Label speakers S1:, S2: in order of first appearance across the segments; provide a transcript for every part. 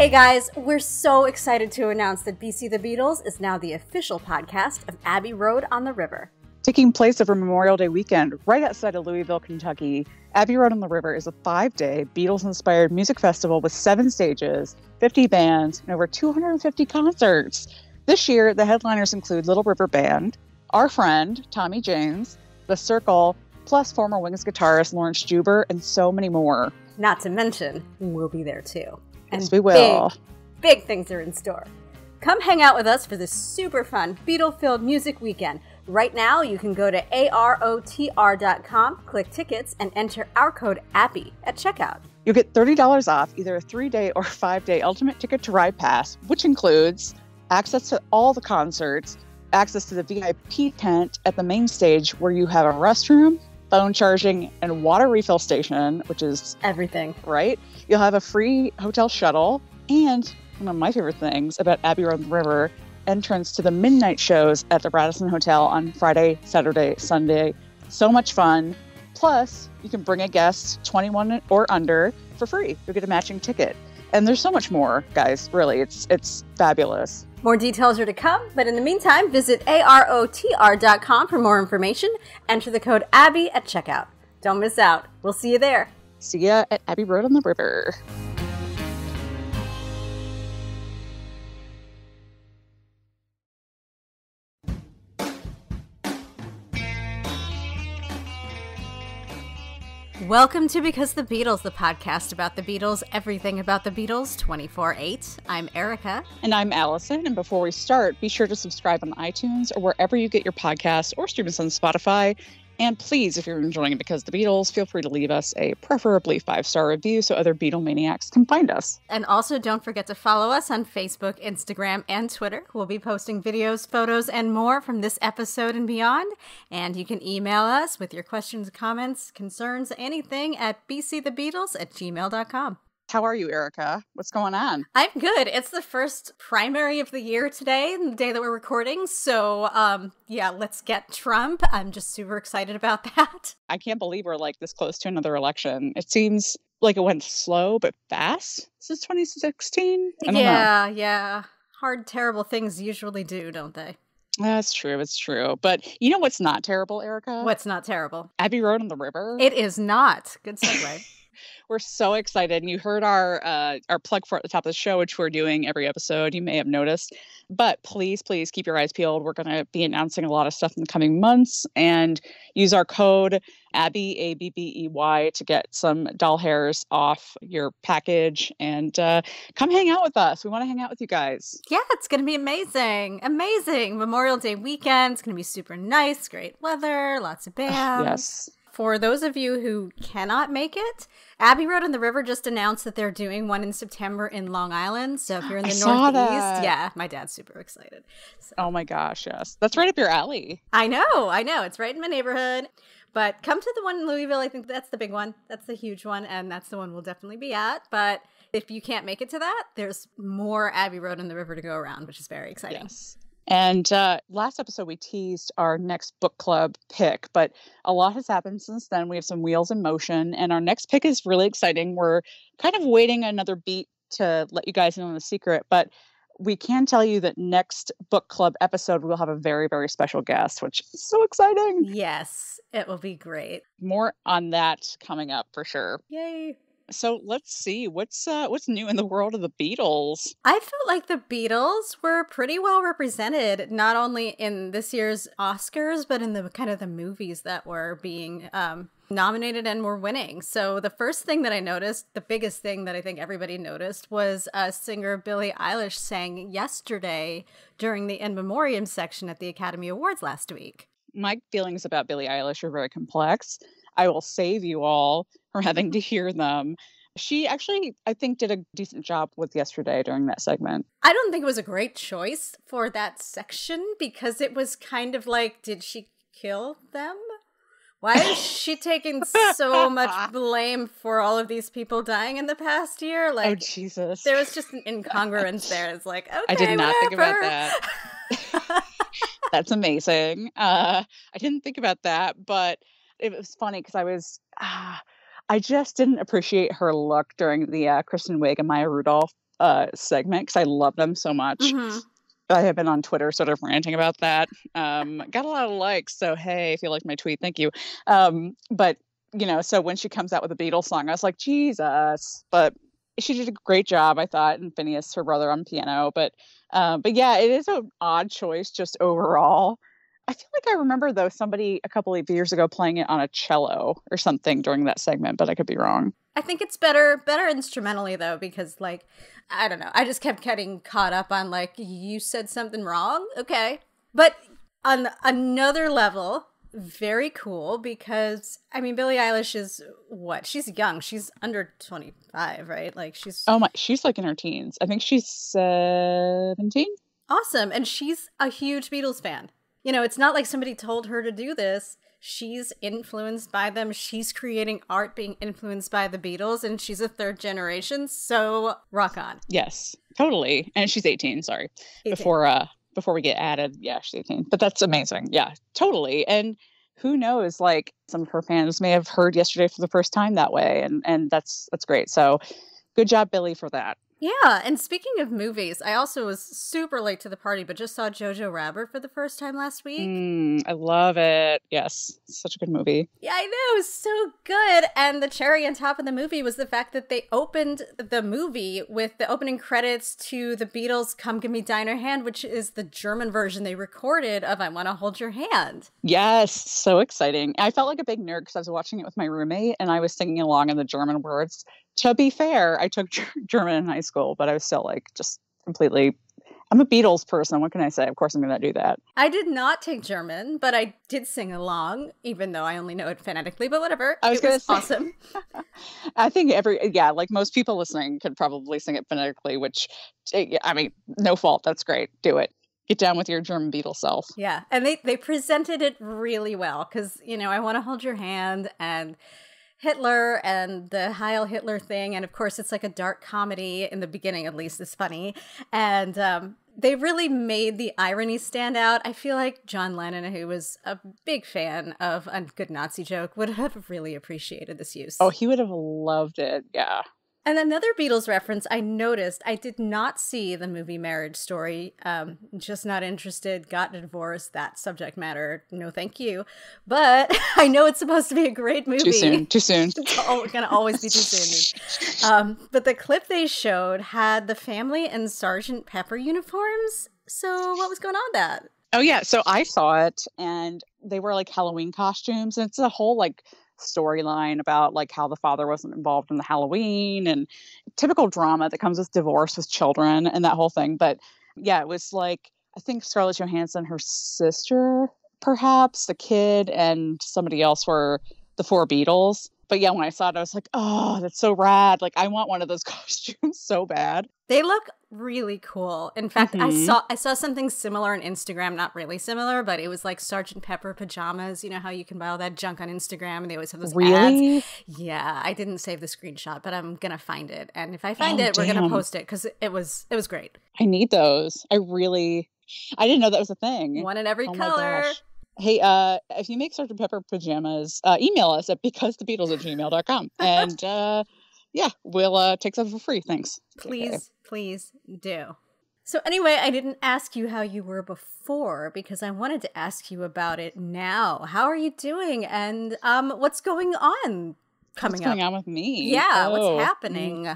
S1: Hey guys, we're so excited to announce that BC the Beatles is now the official podcast of Abbey Road on the River.
S2: Taking place over Memorial Day weekend right outside of Louisville, Kentucky, Abbey Road on the River is a 5-day Beatles-inspired music festival with 7 stages, 50 bands, and over 250 concerts. This year, the headliners include Little River Band, our friend, Tommy James, The Circle, plus former Wings guitarist Lawrence Juber, and so many more.
S1: Not to mention, we'll be there too. And
S2: yes, we will.
S1: Big things are in store. Come hang out with us for this super fun Beatle-filled music weekend. Right now, you can go to arotr.com, click tickets, and enter our code ABBY at checkout.
S2: You'll get $30 off either a 3-day or 5-day Ultimate Ticket to Ride Pass, which includes access to all the concerts, access to the VIP tent at the main stage where you have a restroom, phone charging, and water refill station, which is
S1: everything,
S2: right? You'll have a free hotel shuttle, and one of my favorite things about Abbey Road on the River, entrance to the midnight shows at the Radisson Hotel on Friday, Saturday, Sunday. So much fun. Plus, you can bring a guest 21 or under for free. You'll get a matching ticket. And there's so much more, guys. Really, it's fabulous.
S1: More details are to come, but in the meantime, visit arotr.com for more information. Enter the code ABBY at checkout. Don't miss out. We'll see you there.
S2: See ya at Abbey Road on the River.
S1: Welcome to Because the Beatles, the podcast about the Beatles, everything about the Beatles, 24/8. I'm Erica.
S2: And I'm Allison. And before we start, be sure to subscribe on iTunes or wherever you get your podcasts, or stream us on Spotify. And please, if you're enjoying Because the Beatles, feel free to leave us a preferably 5-star review so other Beatle maniacs can find us.
S1: And also don't forget to follow us on Facebook, Instagram, and Twitter. We'll be posting videos, photos, and more from this episode and beyond. And you can email us with your questions, comments, concerns, anything at bcthebeatles@gmail.com.
S2: How are you, Erica? What's going on?
S1: I'm good. It's the first primary of the year today, the day that we're recording. So, yeah, let's get Trump. I'm just super excited about that.
S2: I can't believe we're like this close to another election. It seems like it went slow but fast since 2016. I don't know.
S1: Yeah. Hard, terrible things usually do, don't they?
S2: That's true. It's true. But you know what's not terrible, Erica?
S1: What's not terrible?
S2: Abbey Road on the River.
S1: It is not. Good segue.
S2: We're so excited. And you heard our plug for it at the top of the show, which we're doing every episode. You may have noticed. But please keep your eyes peeled. We're going to be announcing a lot of stuff in the coming months. And use our code ABBY, ABBEY, to get some doll hairs off your package. And come hang out with us. We want to hang out with you guys.
S1: Yeah, it's going to be amazing. Amazing. Memorial Day weekend. It's going to be super nice. Great weather. Lots of bands.
S2: Yes.
S1: For those of you who cannot make it, Abbey Road on the River just announced that they're doing one in September in Long Island. So if you're in the Northeast, yeah, my dad's super excited. So.
S2: Oh my gosh, yes. That's right up your alley.
S1: I know. It's right in my neighborhood. But come to the one in Louisville. I think that's the big one. That's the huge one. And that's the one we'll definitely be at. But if you can't make it to that, there's more Abbey Road on the River to go around, which is very exciting.
S2: Yes. And last episode, we teased our next book club pick, but a lot has happened since then. We have some wheels in motion, and our next pick is really exciting. We're kind of waiting another beat to let you guys in on the secret, but we can tell you that next book club episode, we'll have a very, very special guest, which is so exciting.
S1: Yes, it will be great.
S2: More on that coming up for sure.
S1: Yay.
S2: So let's see what's new in the world of the Beatles.
S1: I felt like the Beatles were pretty well represented, not only in this year's Oscars, but in the kind of the movies that were being nominated and were winning. So the first thing that I noticed, the biggest thing that I think everybody noticed, was singer Billie Eilish sang Yesterday during the In Memoriam section at the Academy Awards last week.
S2: My feelings about Billie Eilish are very complex. I will save you all from having to hear them. She actually, I think, did a decent job with Yesterday during that segment.
S1: I don't think it was a great choice for that section because it was kind of like, did she kill them? Why is she taking so much blame for all of these people dying in the past year? Like,
S2: oh, Jesus.
S1: There was just an incongruence there. It's like, okay,
S2: I did not
S1: whatever.
S2: think about that. That's amazing. I didn't think about that, but it was funny because I just didn't appreciate her look during the Kristen Wiig and Maya Rudolph segment because I love them so much.
S1: Mm-hmm.
S2: I have been on Twitter sort of ranting about that. Got a lot of likes, so hey, if you like my tweet, thank you. But so when she comes out with a Beatles song, I was like, Jesus. But she did a great job, I thought, and Phineas, her brother, on piano. But yeah, it is an odd choice just overall. I feel like I remember, though, somebody a couple of years ago playing it on a cello or something during that segment, but I could be wrong.
S1: I think it's better instrumentally, though, because, like, I don't know. I just kept getting caught up on, like, you said something wrong? Okay. But on another level, very cool, because, I mean, Billie Eilish is, what? She's young. She's under 25, right? Like, she's...
S2: Oh, my, she's, like, in her teens. I think she's 17.
S1: Awesome. And she's a huge Beatles fan. It's not like somebody told her to do this. She's influenced by them. She's creating art being influenced by the Beatles, and she's a third generation, so rock on.
S2: Yes, totally. And she's 18, sorry.
S1: 18.
S2: Before we get added, yeah, she's 18. But that's amazing. Yeah, totally. And who knows, like, some of her fans may have heard Yesterday for the first time that way, and that's great. So good job, Billie, for that.
S1: Yeah, and speaking of movies, I also was super late to the party, but just saw Jojo Rabbit for the first time last week.
S2: I love it. Yes, such a good movie.
S1: Yeah, I know, it was so good. And the cherry on top of the movie was the fact that they opened the movie with the opening credits to the Beatles' Come Give Me Diner Hand, which is the German version they recorded of I Want to Hold Your Hand.
S2: Yes, so exciting. I felt like a big nerd because I was watching it with my roommate and I was singing along in the German words. To be fair, I took German in high school, but I was still like just completely... I'm a Beatles person. What can I say? Of course I'm going to do that.
S1: I did not take German, but I did sing along, even though I only know it phonetically, but whatever. It was awesome.
S2: I think like most people listening could probably sing it phonetically, which, I mean, no fault. That's great. Do it. Get down with your German Beatles self.
S1: Yeah. And they presented it really well because, I Want to Hold Your Hand and Hitler and the Heil Hitler thing. And of course, it's like a dark comedy in the beginning, at least, it's funny. And they really made the irony stand out. I feel like John Lennon, who was a big fan of A Good Nazi Joke, would have really appreciated this use.
S2: Oh, he would have loved it. Yeah.
S1: And another Beatles reference I noticed, I did not see the movie Marriage Story, just not interested, got divorced, that subject matter, no thank you. But I know it's supposed to be a great movie.
S2: Too soon.
S1: It's going to always be too soon. But the clip they showed had the family in Sgt. Pepper uniforms. So what was going on with that?
S2: Oh, yeah. So I saw it and they were like Halloween costumes. And it's a whole like storyline about like how the father wasn't involved in the Halloween and typical drama that comes with divorce with children and that whole thing. But yeah, it was like, I think Scarlett Johansson, her sister, perhaps, the kid, and somebody else were the four Beatles. But yeah, when I saw it, I was like, oh, that's so rad. Like, I want one of those costumes so bad.
S1: They look really cool. In fact, I saw something similar on Instagram, not really similar, but it was like Sgt. Pepper pajamas. You know how you can buy all that junk on Instagram and they always have those ads? Yeah, I didn't save the screenshot, but I'm going to find it. And if I find it, we're going to post it because it was great.
S2: I need those. I didn't know that was a thing.
S1: One in every color.
S2: Hey, if you make Sgt. Pepper pajamas, email us at becausethebeatles@gmail.com. And yeah, we'll take some for free. Thanks.
S1: Please do. So anyway, I didn't ask you how you were before because I wanted to ask you about it now. How are you doing? And what's going on
S2: What's going on with me?
S1: Yeah, what's happening?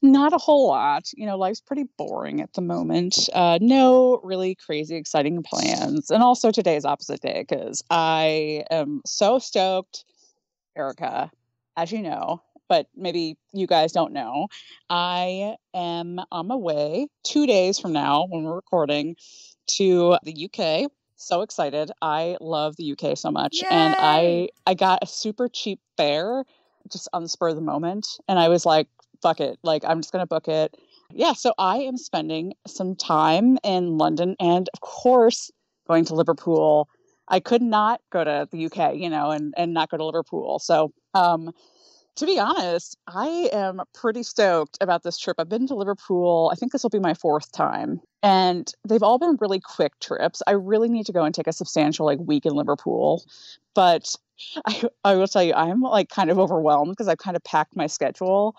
S2: Not a whole lot. Life's pretty boring at the moment. No really crazy, exciting plans. And also today is opposite day because I am so stoked, Erica, as you know, but maybe you guys don't know. I am on my way 2 days from now when we're recording to the UK. So excited. I love the UK so much.
S1: Yay!
S2: And I got a super cheap fare just on the spur of the moment. And I was like, fuck it. Like, I'm just going to book it. Yeah. So I am spending some time in London and of course going to Liverpool. I could not go to the UK, and not go to Liverpool. So, to be honest, I am pretty stoked about this trip. I've been to Liverpool. I think this will be my 4th time. And they've all been really quick trips. I really need to go and take a substantial week in Liverpool. But I will tell you, I'm kind of overwhelmed because I've kind of packed my schedule.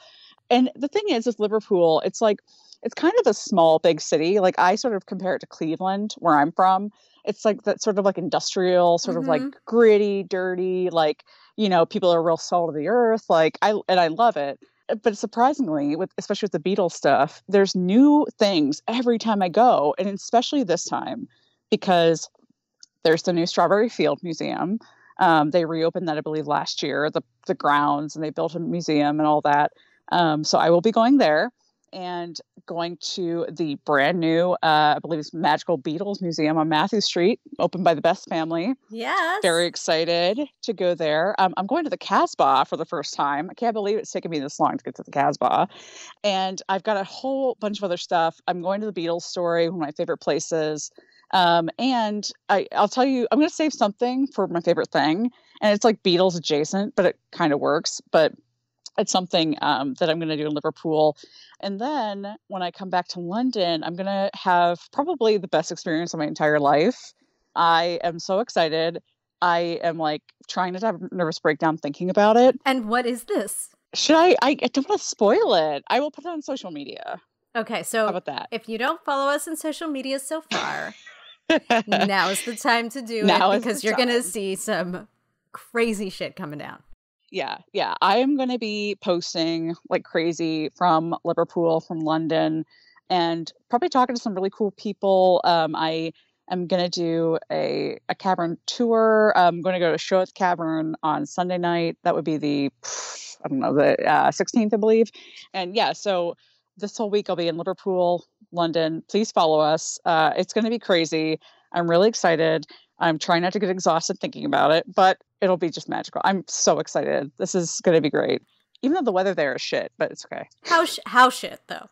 S2: And the thing is with Liverpool, it's like it's kind of a small, big city. Like I sort of compare it to Cleveland, where I'm from. It's like that sort of like industrial, sort of like
S1: Mm-hmm.
S2: gritty, dirty, like, people are real salt of the earth. Like I love it. But surprisingly, especially with the Beatles stuff, there's new things every time I go. And especially this time, because there's the new Strawberry Field Museum. They reopened that, I believe, last year, the grounds, and they built a museum and all that. So I will be going there and going to the brand new, I believe it's Magical Beatles Museum on Matthew Street, opened by the Best family.
S1: Yes.
S2: Very excited to go there. I'm going to the Casbah for the first time. I can't believe it's taken me this long to get to the Casbah. And I've got a whole bunch of other stuff. I'm going to the Beatles story, one of my favorite places. And I'll tell you, I'm going to save something for my favorite thing. And it's like Beatles adjacent, but it kind of works. But it's something that I'm going to do in Liverpool. And then when I come back to London, I'm going to have probably the best experience of my entire life. I am so excited. I am like trying not to have a nervous breakdown thinking about it.
S1: And what is this?
S2: Should I don't want to spoil it. I will put it on social media.
S1: Okay, so
S2: how about that?
S1: If you don't follow us on social media so far, now is the time to do it because you're going to see some crazy shit coming down.
S2: Yeah. I am going to be posting like crazy from Liverpool, from London, and probably talking to some really cool people. I am going to do a cavern tour. I'm going to go to a show at the Cavern on Sunday night. That would be the 16th, I believe. And yeah, so this whole week I'll be in Liverpool, London. Please follow us. It's going to be crazy. I'm really excited. I'm trying not to get exhausted thinking about it, but it'll be just magical. I'm so excited. This is going to be great. Even though the weather there is shit, but it's okay.
S1: How shit, though?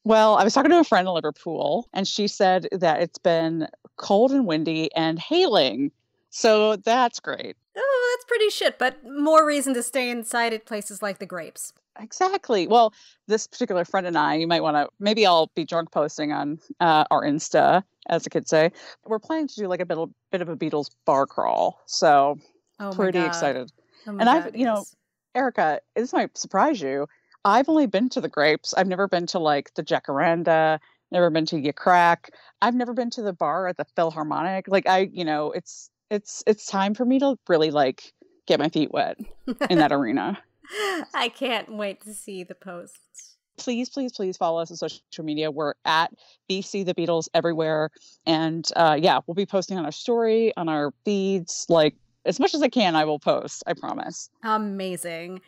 S2: Well, I was talking to a friend in Liverpool, and she said that it's been cold and windy and hailing. So that's great.
S1: Oh, that's pretty shit, but more reason to stay inside at places like the Grapes.
S2: Exactly. Well, this particular friend and I, you might want to, maybe I'll be drunk posting on our Insta, as the kids say. We're planning to do like a bit of a Beatles bar crawl. So pretty excited. And I've, Erica, this might surprise you. I've only been to the Grapes. I've never been to like the Jacaranda, never been to Ya Crack. I've never been to the bar at the Philharmonic. Like it's time for me to really like get my feet wet in that arena.
S1: I can't wait to see the posts.
S2: Please follow us on social media. We're at BC the Beatles everywhere. And we'll be posting on our story, on our feeds. Like as much as I can, I will post. I promise.
S1: Amazing.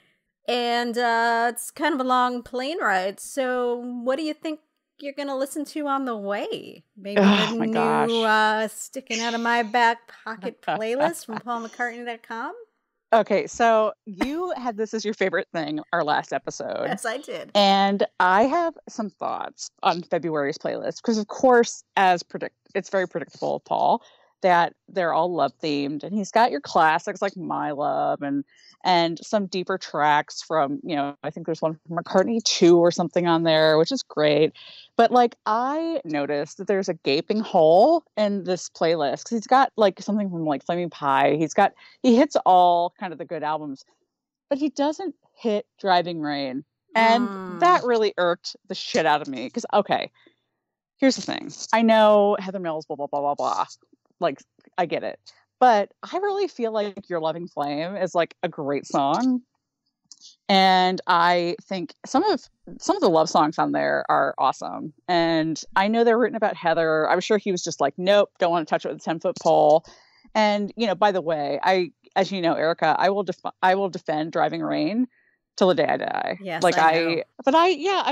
S1: And it's kind of a long plane ride. So what do you think you're going to listen to on the way? Maybe the new Sticking Out of My Back Pocket playlist from paulmccartney.com?
S2: Okay, so you had this as your favorite thing, our last episode.
S1: Yes, I did.
S2: And I have some thoughts on February's playlist because, of course, it's very predictable of Paul that they're all love themed, and he's got your classics like My Love and some deeper tracks from, I think there's one from McCartney 2 or something on there, which is great. But like I noticed that there's a gaping hole in this playlist because he's got like something from like Flaming Pie. He hits all kind of the good albums, but he doesn't hit Driving Rain. And that really irked the shit out of me because, okay, here's the thing. I know Heather Mills, blah, blah, blah, blah, blah. Like, I get it. But I really feel like Your Loving Flame is like a great song. And I think some of the love songs on there are awesome. And I know they're written about Heather. I'm sure he was just like, nope, don't want to touch it with a 10-foot pole. And, by the way, as you know, Erica, I will defend Driving Rain till the day I die.
S1: Yes,
S2: like
S1: I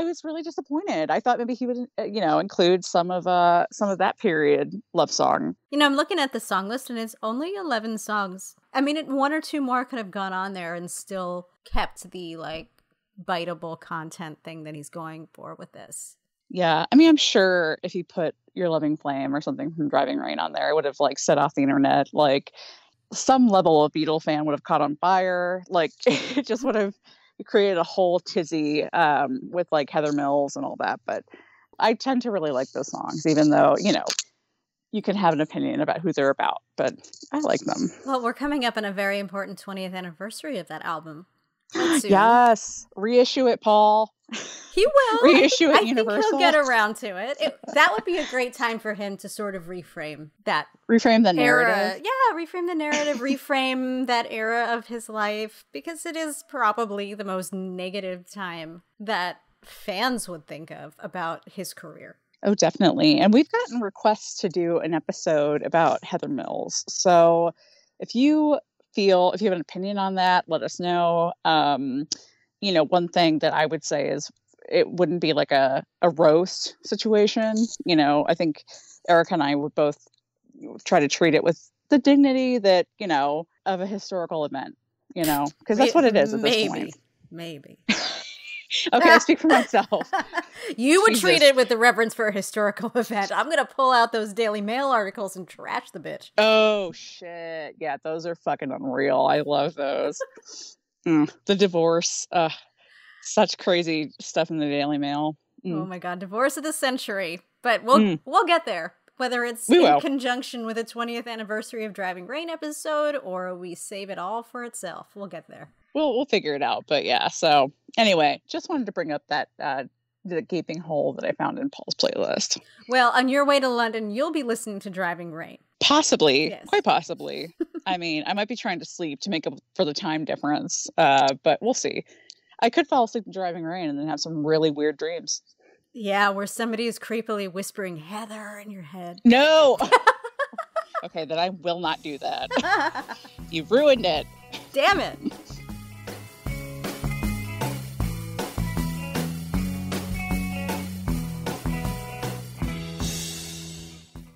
S2: was really disappointed. I thought maybe he would, include some of that period love song.
S1: I'm looking at the song list and it's only 11 songs. I mean, one or two more could have gone on there and still kept the like biteable content thing that he's going for with this.
S2: Yeah, I mean, I'm sure if he put Your Loving Flame or something from Driving Rain on there, it would have like set off the internet. Like some level of Beatle fan would have caught on fire. Like it just would have created a whole tizzy with like Heather Mills and all that. But I tend to really like those songs, even though, you can have an opinion about who they're about, but I like them.
S1: Well, we're coming up on a very important 20th anniversary of that album.
S2: Yes. Reissue it, Paul.
S1: He will.
S2: Reissue it
S1: I
S2: Universal.
S1: think he'll get around to it. That would be a great time for him to sort of reframe that.
S2: Reframe the
S1: Era.
S2: narrative.
S1: Yeah, reframe the narrative, reframe that era of his life, because it is probably the most negative time that fans would think of about his career.
S2: Oh, definitely. And we've gotten requests to do an episode about Heather Mills. So if you have an opinion on that, let us know. One thing that I would say is it wouldn't be like a roast situation. I think Erica and I would both try to treat it with the dignity that, of a historical event, because that's what it is at this point.
S1: Maybe.
S2: Okay, I speak for myself.
S1: You would treat it with the reverence for a historical event. I'm going to pull out those Daily Mail articles and trash the bitch.
S2: Oh, shit. Yeah, those are fucking unreal. I love those. The divorce. Such crazy stuff in the Daily Mail.
S1: Oh my God, divorce of the century. But we'll get there. Whether it's in conjunction with the 20th anniversary of Driving Rain episode or we save it all for itself. We'll get there.
S2: We'll figure it out. But yeah, so anyway, just wanted to bring up that the gaping hole that I found in Paul's playlist.
S1: Well, on your way to London, you'll be listening to Driving Rain.
S2: Possibly. Yes. Quite possibly. I mean, I might be trying to sleep to make up for the time difference, but we'll see. I could fall asleep in Driving Rain and then have some really weird dreams.
S1: Yeah, where somebody is creepily whispering Heather in your head.
S2: No! Okay, then I will not do that. You've ruined it.
S1: Damn it.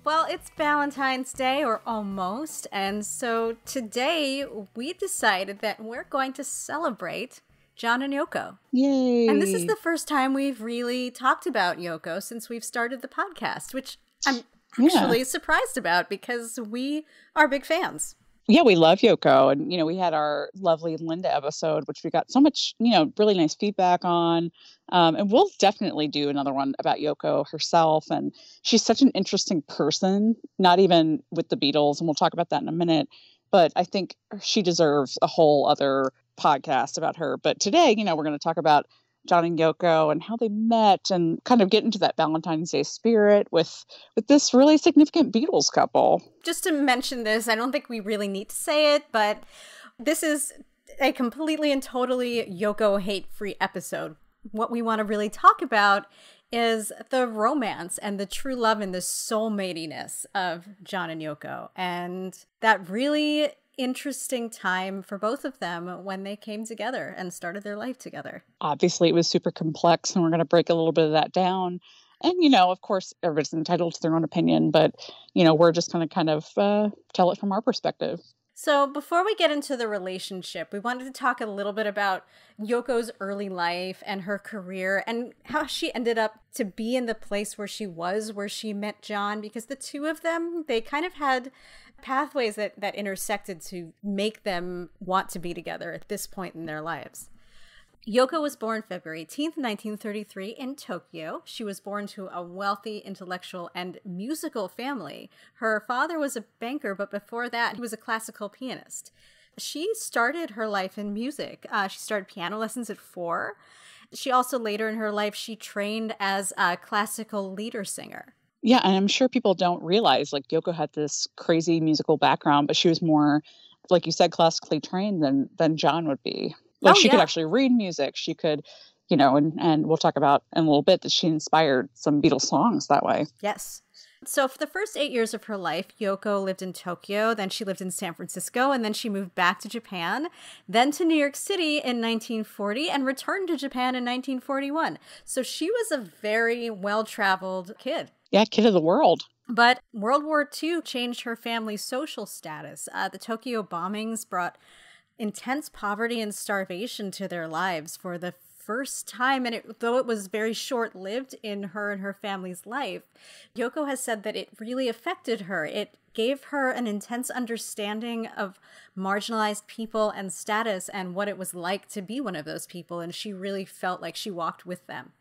S1: Well, it's Valentine's Day, or almost, and so today we decided that we're going to celebrate John and Yoko.
S2: Yay!
S1: And this is the first time we've really talked about Yoko since we've started the podcast, which I'm actually surprised about because we are big fans.
S2: Yeah, we love Yoko. And, we had our lovely Linda episode, which we got so much, really nice feedback on. And we'll definitely do another one about Yoko herself. And she's such an interesting person, not even with the Beatles. And we'll talk about that in a minute. But I think she deserves a whole other podcast about her. But today, we're going to talk about John and Yoko and how they met and kind of get into that Valentine's Day spirit with this really significant Beatles couple.
S1: Just to mention this, I don't think we really need to say it, but this is a completely and totally Yoko hate-free episode. What we want to really talk about is the romance and the true love and the soulmatiness of John and Yoko. And that really interesting time for both of them when they came together and started their life together.
S2: Obviously, it was super complex, and we're going to break a little bit of that down. And, of course, everybody's entitled to their own opinion, but, we're just going to kind of tell it from our perspective.
S1: So before we get into the relationship, we wanted to talk a little bit about Yoko's early life and her career and how she ended up to be in the place where she was, where she met John, because the two of them, they kind of had pathways that intersected to make them want to be together at this point in their lives. Yoko was born February 18th, 1933 in Tokyo. She was born to a wealthy, intellectual, and musical family. Her father was a banker, but before that, he was a classical pianist. She started her life in music. She started piano lessons at 4. She also, later in her life, she trained as a classical lieder singer.
S2: Yeah, and I'm sure people don't realize, Yoko had this crazy musical background, but she was more, like you said, classically trained than John would be. She could actually read music. She could, and we'll talk about in a little bit that she inspired some Beatles songs that way.
S1: Yes. So for the first 8 years of her life, Yoko lived in Tokyo, then she lived in San Francisco, and then she moved back to Japan, then to New York City in 1940, and returned to Japan in 1941. So she was a very well-traveled kid.
S2: Yeah, kid of the world.
S1: But World War II changed her family's social status. The Tokyo bombings brought intense poverty and starvation to their lives for the first time, and though it was very short-lived in her and her family's life, Yoko has said that it really affected her. It gave her an intense understanding of marginalized people and status and what it was like to be one of those people, and she really felt like she walked with them.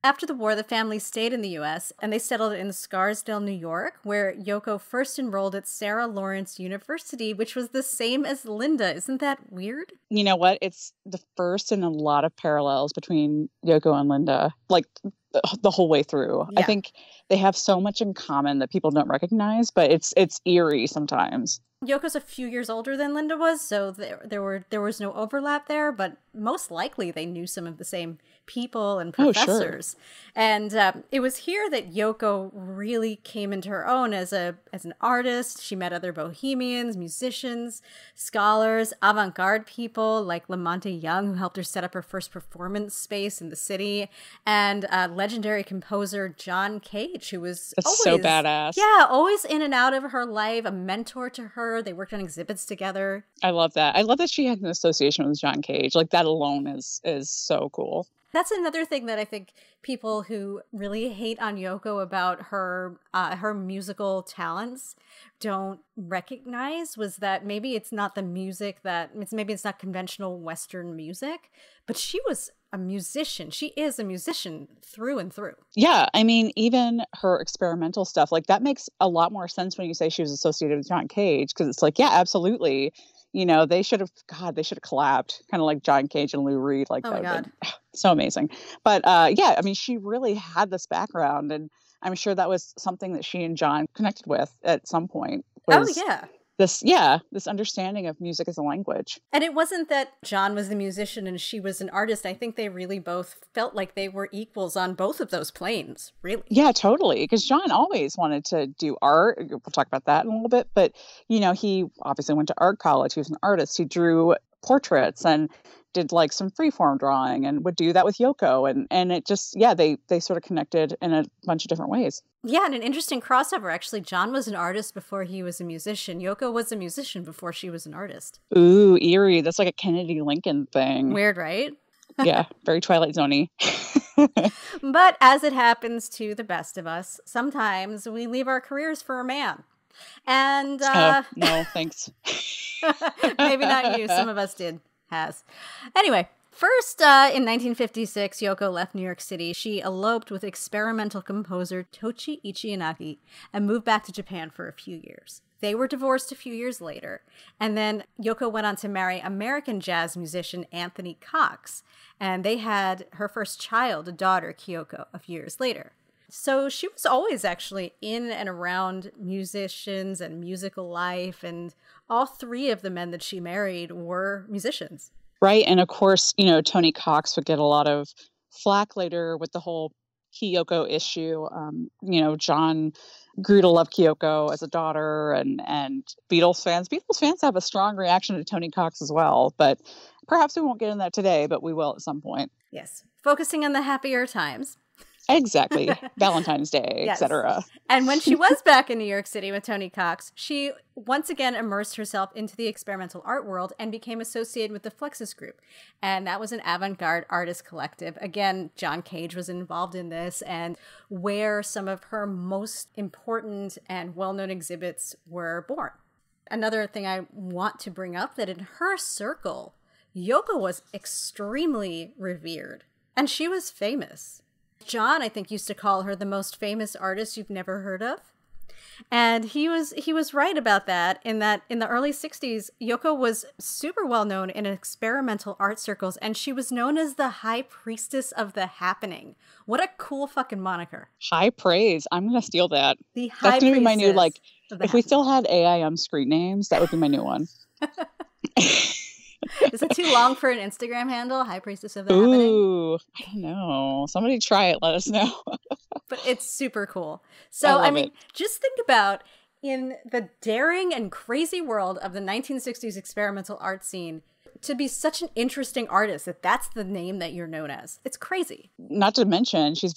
S1: After the war, the family stayed in the U.S. and they settled in Scarsdale, New York, where Yoko first enrolled at Sarah Lawrence University, which was the same as Linda. Isn't that weird?
S2: You know what? It's the first in a lot of parallels between Yoko and Linda, like the whole way through.
S1: Yeah.
S2: I think they have so much in common that people don't recognize, but it's eerie sometimes.
S1: Yoko's a few years older than Linda was, so there was no overlap there, but most likely they knew some of the same people and professors.
S2: Oh, sure.
S1: And it was here that Yoko really came into her own as an artist. She met other bohemians, musicians, scholars, avant-garde people like Lamonte Young, who helped her set up her first performance space in the city, and legendary composer John Cage, who was
S2: so badass.
S1: Yeah, always in and out of her life, a mentor to her. They worked on exhibits together.
S2: I love that. I love that she had an association with John Cage. Like, that alone is so cool.
S1: That's another thing that I think people who really hate on Yoko about her musical talents don't recognize, was that maybe it's not the music maybe it's not conventional Western music, but she was a musician. She is a musician through and through. Yeah,
S2: I mean, even her experimental stuff, like, that makes a lot more sense when you say she was associated with John Cage, because it's like, yeah, absolutely. You know, they should have collabed, kind of like John Cage and Lou Reed. Like,
S1: oh my God.
S2: So amazing. But yeah, I mean, she really had this background, and I'm sure that was something that she and John connected with at some point.
S1: Oh yeah.
S2: This understanding of music as a language.
S1: And it wasn't that John was the musician and she was an artist. I think they really both felt like they were equals on both of those planes, really.
S2: Yeah, totally. Because John always wanted to do art. We'll talk about that in a little bit. But, you know, he obviously went to art college. He was an artist. He drew portraits and did like some freeform drawing and would do that with Yoko. And it just, yeah, they sort of connected in a bunch of different ways.
S1: Yeah, and an interesting crossover. Actually, John was an artist before he was a musician. Yoko was a musician before she was an artist.
S2: Ooh, eerie. That's like a Kennedy Lincoln thing.
S1: Weird, right?
S2: Yeah, very Twilight Zone-y.
S1: But as it happens to the best of us, sometimes we leave our careers for a man. And
S2: no, thanks.
S1: Maybe not you. Some of us has. Anyway, first, in 1956, Yoko left New York City. She eloped with experimental composer Tochi Ichiinagi and moved back to Japan for a few years. They were divorced a few years later, and then Yoko went on to marry American jazz musician Anthony Cox, and they had her first child, a daughter, Kyoko, a few years later. So she was always actually in and around musicians and musical life, and all three of the men that she married were musicians.
S2: Right. And of course, you know, Tony Cox would get a lot of flack later with the whole Kyoko issue. You know, John grew to love Kyoko as a daughter, and Beatles fans have a strong reaction to Tony Cox as well. But perhaps we won't get into that today, but we will at some point.
S1: Yes. Focusing on the happier times.
S2: Exactly. Valentine's Day,
S1: yes.
S2: etc.
S1: And when she was back in New York City with Tony Cox, she once again immersed herself into the experimental art world and became associated with the Fluxus Group. And that was an avant-garde artist collective. Again, John Cage was involved in this, and where some of her most important and well-known exhibits were born. Another thing I want to bring up, that in her circle, Yoko was extremely revered, and she was famous. John, I think, used to call her the most famous artist you've never heard of. And he was right about that in the early 60s, Yoko was super well known in experimental art circles, and she was known as the High Priestess of the Happening. What a cool fucking moniker.
S2: High praise. I'm going to steal that.
S1: The High
S2: That's going to be my new, like, if we
S1: happening.
S2: still had AIM screen names, that would be my new one.
S1: Is it too long for an Instagram handle? High Priestess of the Happening?
S2: Ooh, I don't know. Somebody try it. Let us know.
S1: But it's super cool. So, I mean, just think about, in the daring and crazy world of the 1960s experimental art scene, to be such an interesting artist, that's the name that you're known as. It's crazy.
S2: Not to mention, she's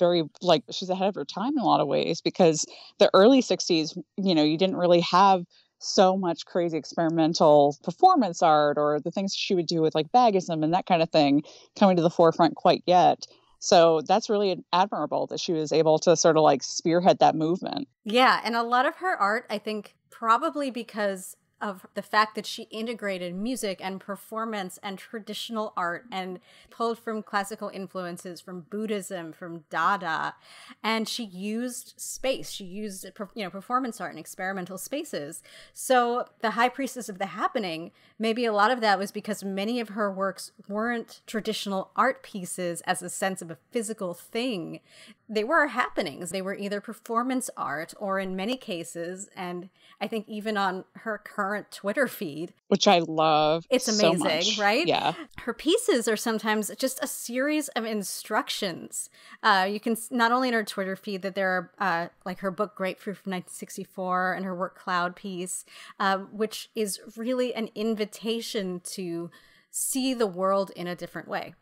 S2: she's ahead of her time in a lot of ways, because the early 60s, you know, you didn't really have so much crazy experimental performance art or the things she would do with like Bagism and that kind of thing coming to the forefront quite yet. So that's really admirable that she was able to sort of like spearhead that movement.
S1: Yeah. And a lot of her art, I think, probably because of the fact that she integrated music and performance and traditional art and pulled from classical influences from Buddhism, from Dada, and she used space. She used, performance art and experimental spaces. So the High Priestess of the Happening, maybe a lot of that was because many of her works weren't traditional art pieces as a sense of a physical thing. They were happenings. They were either performance art or, in many cases, and I think even on her current Twitter feed,
S2: which I love.
S1: It's amazing,
S2: so much.
S1: right?
S2: Yeah.
S1: Her pieces are sometimes just a series of instructions. You can not only in her Twitter feed that there are like her book Grapefruit from 1964 and her work Cloud Piece, which is really an invitation to see the world in a different way.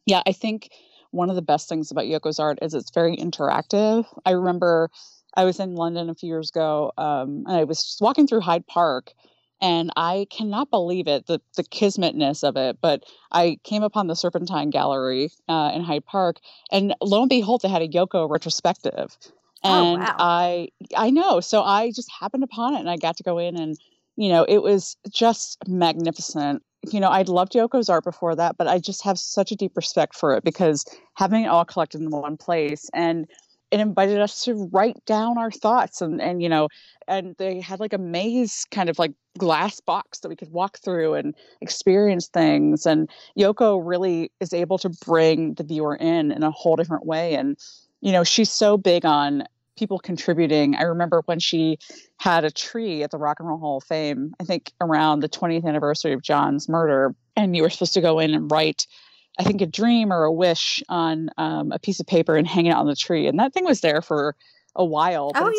S2: Yeah, I think one of the best things about Yoko's art is it's very interactive. I remember I was in London a few years ago, and I was just walking through Hyde Park, and I cannot believe it, the kismetness of it. But I came upon the Serpentine Gallery in Hyde Park, and lo and behold, they had a Yoko retrospective. And
S1: Oh, wow.
S2: I know, so I just happened upon it, and I got to go in, and it was just magnificent. I'd loved Yoko's art before that, but I just have such a deep respect for it because having it all collected in one place, and it invited us to write down our thoughts, and they had like a maze kind of like glass box that we could walk through and experience things. And Yoko really is able to bring the viewer in a whole different way. And, she's so big on people contributing. I remember when she had a tree at the Rock and Roll Hall of Fame, I think around the 20th anniversary of John's murder, and you were supposed to go in and write, I think, a dream or a wish on a piece of paper and hang it on the tree. And that thing was there for a while. But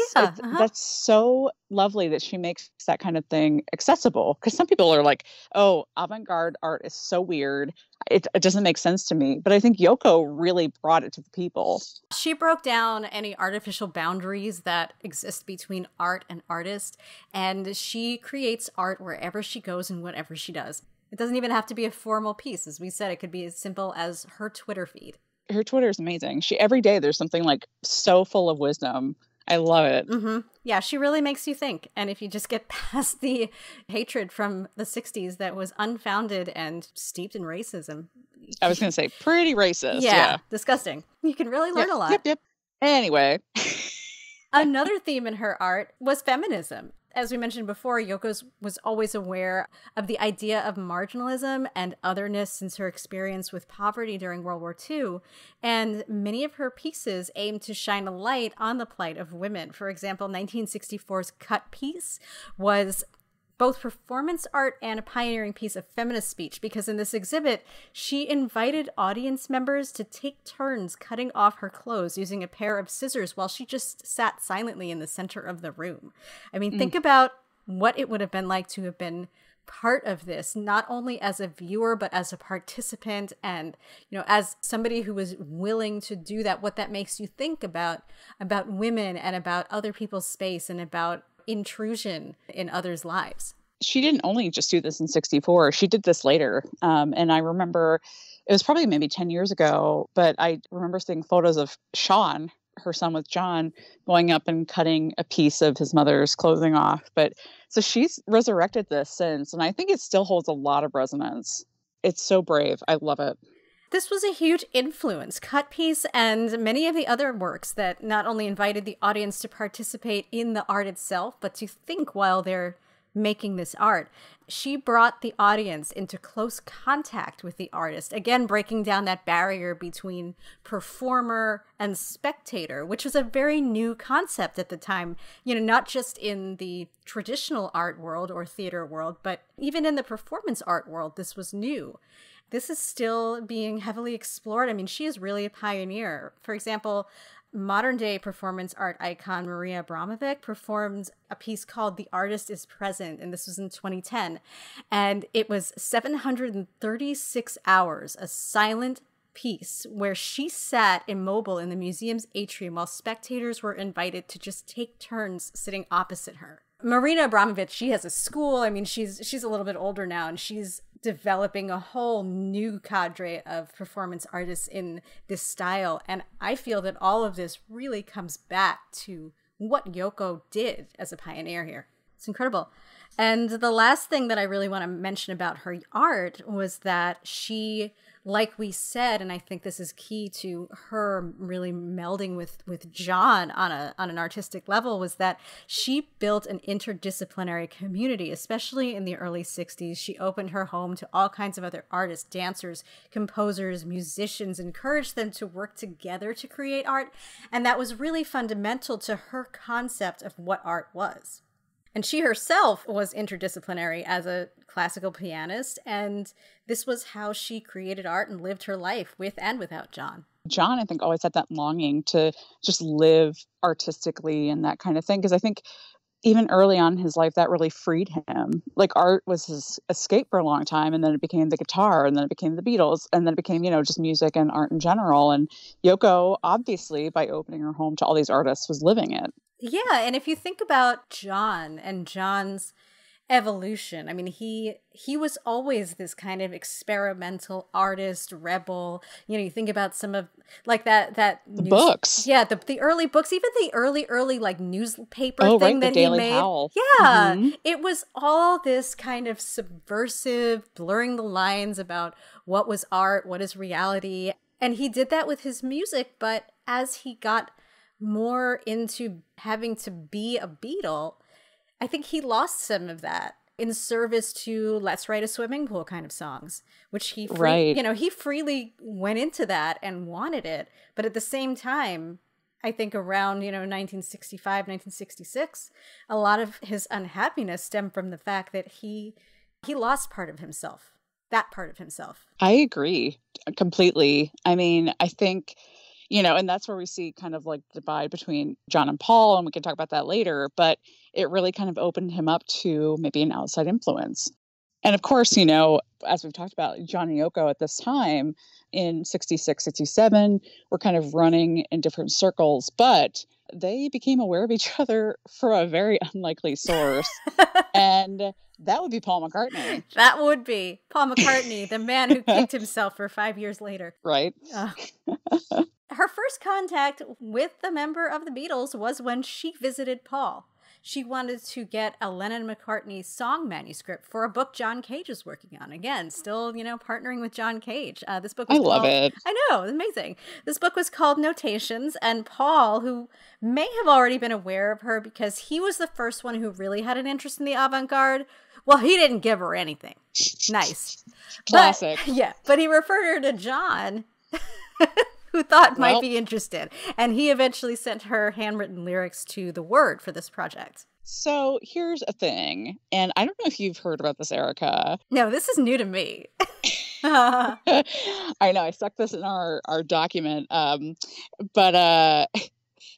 S2: that's so lovely that she makes that kind of thing accessible. Because some people are like, oh, avant-garde art is so weird. It doesn't make sense to me. But I think Yoko really brought it to the people.
S1: She broke down any artificial boundaries that exist between art and artist. And she creates art wherever she goes and whatever she does. It doesn't even have to be a formal piece. As we said, it could be as simple as her Twitter feed.
S2: Her Twitter is amazing. Every day there's something like so full of wisdom. I love it.
S1: Mm-hmm. Yeah, she really makes you think. And if you just get past the hatred from the 60s that was unfounded and steeped in racism.
S2: I was going to say pretty racist.
S1: Yeah, disgusting. You can really learn a lot.
S2: Yep. Anyway.
S1: Another theme in her art was feminism. As we mentioned before, Yoko was always aware of the idea of marginalism and otherness since her experience with poverty during World War II. And many of her pieces aim to shine a light on the plight of women. For example, 1964's Cut Piece was both performance art and a pioneering piece of feminist speech, because in this exhibit, she invited audience members to take turns cutting off her clothes using a pair of scissors while she just sat silently in the center of the room. I mean, think about what it would have been like to have been part of this, not only as a viewer, but as a participant and, as somebody who was willing to do that, what that makes you think about women and about other people's space and about intrusion in others' lives.
S2: She didn't only just do this in 64. She did this later. And I remember it was probably maybe 10 years ago, but I remember seeing photos of Sean, her son with John, going up and cutting a piece of his mother's clothing off. But so she's resurrected this since, and I think it still holds a lot of resonance. It's so brave. I love it.
S1: This was a huge influence, Cut Piece and many of the other works that not only invited the audience to participate in the art itself, but to think while they're making this art. She brought the audience into close contact with the artist, again, breaking down that barrier between performer and spectator, which was a very new concept at the time, not just in the traditional art world or theater world, but even in the performance art world, this was new. This is still being heavily explored. I mean, she is really a pioneer. For example, modern-day performance art icon Maria Abramovic performed a piece called The Artist is Present, and this was in 2010. And it was 736 hours, a silent piece where she sat immobile in the museum's atrium while spectators were invited to just take turns sitting opposite her. Marina Abramovic, she has a school. I mean, she's a little bit older now, and she's developing a whole new cadre of performance artists in this style. And I feel that all of this really comes back to what Yoko did as a pioneer here. It's incredible. And the last thing that I really want to mention about her art was that she, like we said, and I think this is key to her really melding with John on an artistic level, was that she built an interdisciplinary community, especially in the early 60s. She opened her home to all kinds of other artists, dancers, composers, musicians, encouraged them to work together to create art. And that was really fundamental to her concept of what art was. And she herself was interdisciplinary as a classical pianist, and this was how she created art and lived her life with and without John.
S2: John, I think, always had that longing to just live artistically and that kind of thing, because I think even early on in his life, that really freed him. Like, art was his escape for a long time, and then it became the guitar, and then it became the Beatles, and then it became, just music and art in general. And Yoko, obviously, by opening her home to all these artists, was living it.
S1: Yeah, and if you think about John and John's evolution, I mean, he was always this kind of experimental artist, rebel. You think about some of like that
S2: books.
S1: Yeah, the early books, even the early like newspaper thing
S2: right,
S1: that
S2: the Daily
S1: he made.
S2: Howl.
S1: Yeah,
S2: Mm-hmm.
S1: It was all this kind of subversive, blurring the lines about what was art, what is reality. And he did that with his music, but as he got more into having to be a Beatle, I think he lost some of that in service to let's write a swimming pool kind of songs, which he he freely went into that and wanted it. But at the same time, I think around 1965, 1966, a lot of his unhappiness stemmed from the fact that he lost part of himself, that part of himself.
S2: I agree completely. I mean, I think and that's where we see kind of like the divide between John and Paul, and we can talk about that later, but it really kind of opened him up to maybe an outside influence. And of course, as we've talked about, John and Yoko at this time in 66, 67, were kind of running in different circles, but they became aware of each other for a very unlikely source. And that would be Paul McCartney.
S1: That would be Paul McCartney, the man who kicked himself for 5 years later.
S2: Right.
S1: Her first contact with the member of the Beatles was when she visited Paul. She wanted to get a Lennon-McCartney song manuscript for a book John Cage was working on. Again, still, partnering with John Cage. This book was
S2: love it.
S1: I know, it's amazing. This book was called Notations, and Paul, who may have already been aware of her because he was the first one who really had an interest in the avant-garde, well, he didn't give her anything. Nice.
S2: Classic.
S1: But he referred her to John, who thought might be interested. And he eventually sent her handwritten lyrics to The Word for this project.
S2: So here's a thing, and I don't know if you've heard about this, Erica.
S1: No, this is new to me.
S2: I know, I stuck this in our document. But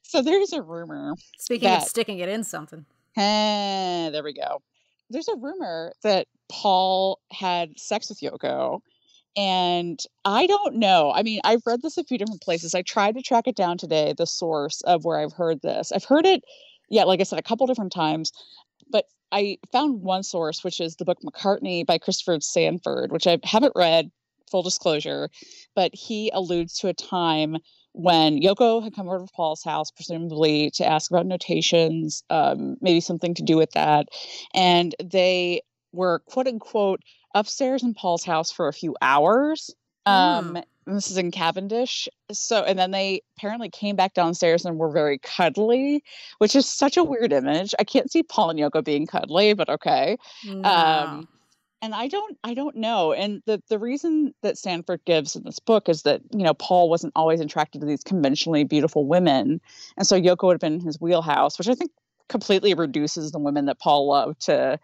S2: so there's a rumor.
S1: Speaking of sticking it in something.
S2: There we go. There's a rumor that Paul had sex with Yoko. And I don't know. I mean, I've read this a few different places. I tried to track it down today, the source of where I've heard this. I've heard it, like I said, a couple different times. But I found one source, which is the book McCartney by Christopher Sanford, which I haven't read, full disclosure. But he alludes to a time when Yoko had come over to Paul's house, presumably to ask about notations, maybe something to do with that. And they were, quote unquote, upstairs in Paul's house for a few hours. This is in Cavendish. And then they apparently came back downstairs and were very cuddly, which is such a weird image. I can't see Paul and Yoko being cuddly, but okay.
S1: No.
S2: And I don't know. And the reason that Sanford gives in this book is that, Paul wasn't always attracted to these conventionally beautiful women. And so Yoko would have been in his wheelhouse, which I think completely reduces the women that Paul loved to,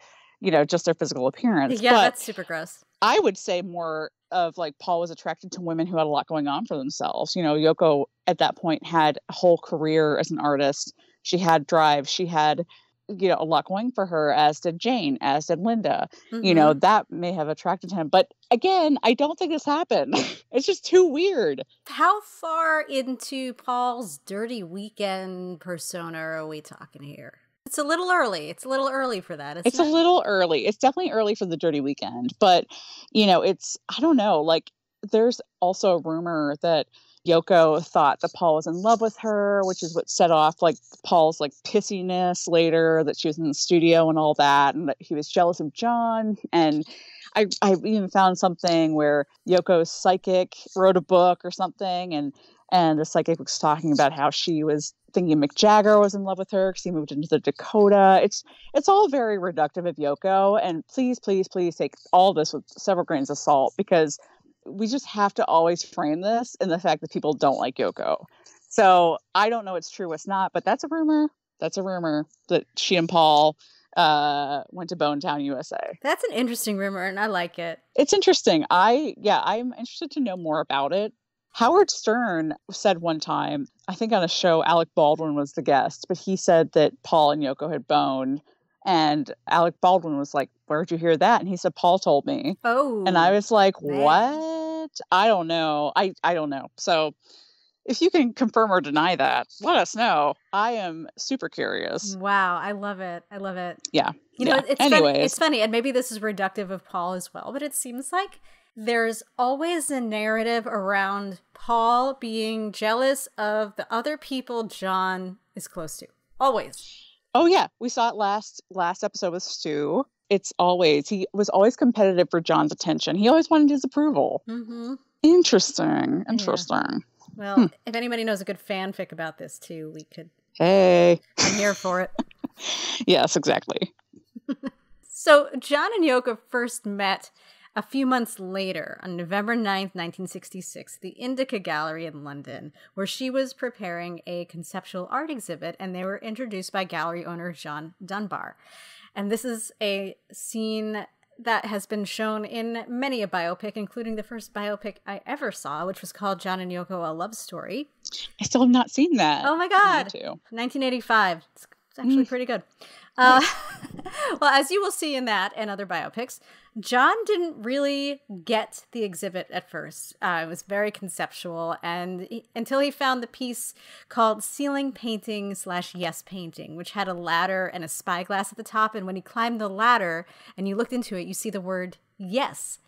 S2: just their physical appearance.
S1: Yeah, that's super gross.
S2: I would say more of like Paul was attracted to women who had a lot going on for themselves. Yoko at that point had a whole career as an artist. She had drive. She had, a lot going for her, as did Jane, as did Linda.
S1: Mm-hmm.
S2: That may have attracted him. But again, I don't think this happened. It's just too weird.
S1: How far into Paul's dirty weekend persona are we talking here? It's a little early. It's a little early for that.
S2: It's a little early. It's definitely early for the dirty weekend. But, I don't know. Like, there's also a rumor that Yoko thought that Paul was in love with her, which is what set off like Paul's like pissiness later, that she was in the studio and all that, and that he was jealous of John. And I even found something where Yoko's psychic wrote a book or something, and the psychic was talking about how she was thinking Mick Jagger was in love with her because he moved into the Dakota. It's all very reductive of Yoko, and please take all this with several grains of salt, because we just have to always frame this in the fact that people don't like Yoko. So I don't know what's true, what's not, but that's a rumor. That's a rumor that she and Paul went to Bone Town, USA.
S1: That's an interesting rumor, and I like it.
S2: It's interesting. I'm interested to know more about it. Howard Stern said one time, I think on a show, Alec Baldwin was the guest, but he said that Paul and Yoko had boned. And Alec Baldwin was like, "Where'd you hear that?" And he said, "Paul told me."
S1: Oh.
S2: And I was like,
S1: man.
S2: "What? I don't know. I don't know." So if you can confirm or deny that, let us know. I am super curious.
S1: Wow. I love it. I love it.
S2: Yeah.
S1: You know,
S2: Anyways.
S1: it's funny, and maybe this is reductive of Paul as well, but it seems like there's always a narrative around Paul being jealous of the other people John is close to. Always.
S2: Oh yeah, we saw it last episode with Stu. He was always competitive for John's attention. He always wanted his approval.
S1: Mm-hmm.
S2: Interesting.
S1: Yeah. Well, if anybody knows a good fanfic about this too, we could.
S2: Hey,
S1: I'm here for it.
S2: Yes, exactly.
S1: So John and Yoko first met a few months later, on November 9th, 1966, the Indica Gallery in London, where she was preparing a conceptual art exhibit, and they were introduced by gallery owner John Dunbar. And this is a scene that has been shown in many a biopic, including the first biopic I ever saw, which was called John and Yoko, A Love Story.
S2: I still have not seen that.
S1: Oh my God. 1985. It's actually pretty good. Well, as you will see in that and other biopics, John didn't really get the exhibit at first. It was very conceptual, and until he found the piece called Ceiling Painting / Yes Painting, which had a ladder and a spyglass at the top. And when he climbed the ladder and you looked into it, you see the word yes.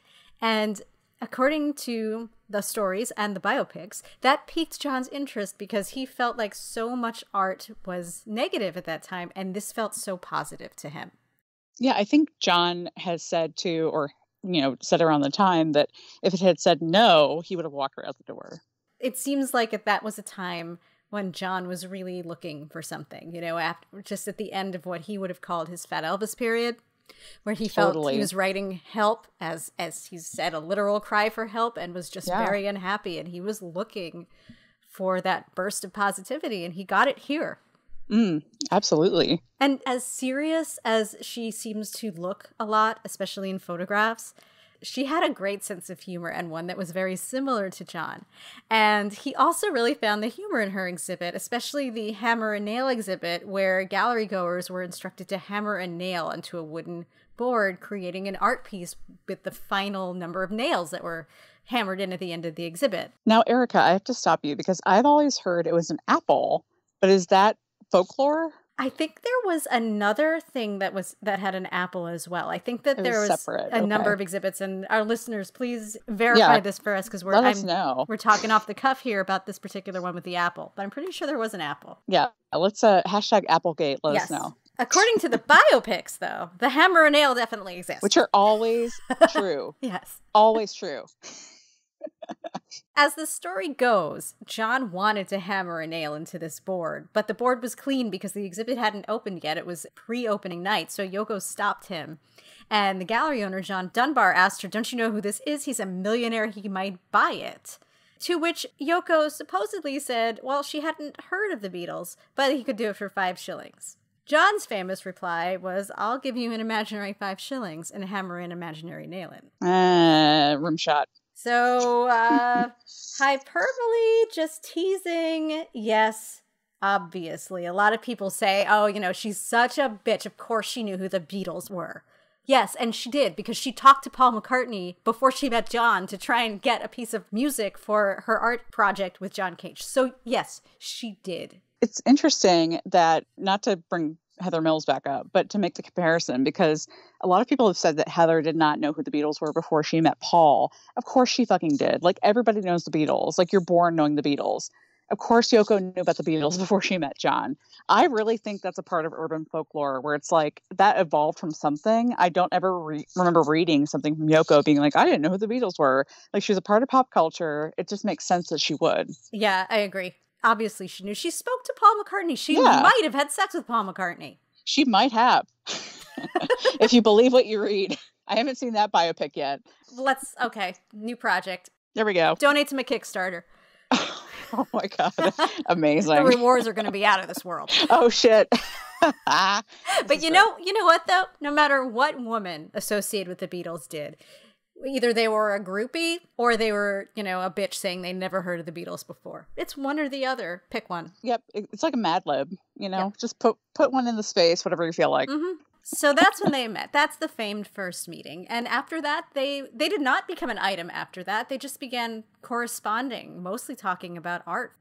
S1: And according to the stories and the biopics, that piqued John's interest because he felt like so much art was negative at that time, and this felt so positive to him.
S2: Yeah, I think John has said said around the time that if it had said no, he would have walked right out the door.
S1: It seems like that was a time when John was really looking for something, just at the end of what he would have called his Fat Elvis period, where he felt he was writing help, as he said, a literal cry for help, and was just very unhappy. And he was looking for that burst of positivity, and he got it here.
S2: Absolutely.
S1: And as serious as she seems to look a lot, especially in photographs, she had a great sense of humor, and one that was very similar to John. And he also really found the humor in her exhibit, especially the hammer and nail exhibit, where gallery goers were instructed to hammer a nail into a wooden board, creating an art piece with the final number of nails that were hammered in at the end of the exhibit.
S2: Now, Erica, I have to stop you because I've always heard it was an apple, but is that folklore?
S1: I think there was another thing that had an apple as well. I think that there was a number of exhibits, and our listeners, please verify this for us, because
S2: let us know.
S1: We're talking off the cuff here about this particular one with the apple, but I'm pretty sure there was an apple.
S2: Yeah, let's hashtag Applegate. Let us know.
S1: According to the biopics, though, the hammer and nail definitely exists,
S2: which are always true.
S1: Yes,
S2: always true.
S1: As the story goes, John wanted to hammer a nail into this board, but the board was clean because the exhibit hadn't opened yet. It was pre-opening night, so Yoko stopped him. And the gallery owner, John Dunbar, asked her, "Don't you know who this is? He's a millionaire. He might buy it." To which Yoko supposedly said, well, she hadn't heard of the Beatles, but he could do it for 5 shillings. John's famous reply was, "I'll give you an imaginary 5 shillings and hammer an imaginary nail in."
S2: Room shot.
S1: So, hyperbole, just teasing. Yes, obviously. A lot of people say, oh, she's such a bitch. Of course she knew who the Beatles were. Yes, and she did, because she talked to Paul McCartney before she met John to try and get a piece of music for her art project with John Cage. So, yes, she did.
S2: It's interesting that, not to bring Heather Mills back up, but to make the comparison, because a lot of people have said that Heather did not know who the Beatles were before she met Paul. Of course she fucking did. Like, everybody knows the Beatles. Like, you're born knowing the Beatles. Of course Yoko knew about the Beatles before she met John. I really think that's a part of urban folklore where it's like that evolved from something. I don't ever remember reading something from Yoko being like, I didn't know who the Beatles were. Like, she was a part of pop culture. It just makes sense that she would.
S1: Yeah, I agree. Obviously, she knew. She spoke to Paul McCartney. She might have had sex with Paul McCartney.
S2: She might have. If you believe what you read. I haven't seen that biopic yet.
S1: Okay, new project.
S2: There we go.
S1: Donate to my Kickstarter.
S2: Oh my God. Amazing.
S1: The rewards are going to be out of this world.
S2: Oh, shit.
S1: But you know what, though? No matter what woman associated with the Beatles did, either they were a groupie or they were, a bitch saying they never heard of the Beatles before. It's one or the other. Pick one.
S2: Yep. It's like a Mad Lib,
S1: Yep.
S2: Just put one in the space, whatever you feel like.
S1: Mm-hmm. So that's when they met. That's the famed first meeting. And after that, they did not become an item after that. They just began corresponding, mostly talking about art.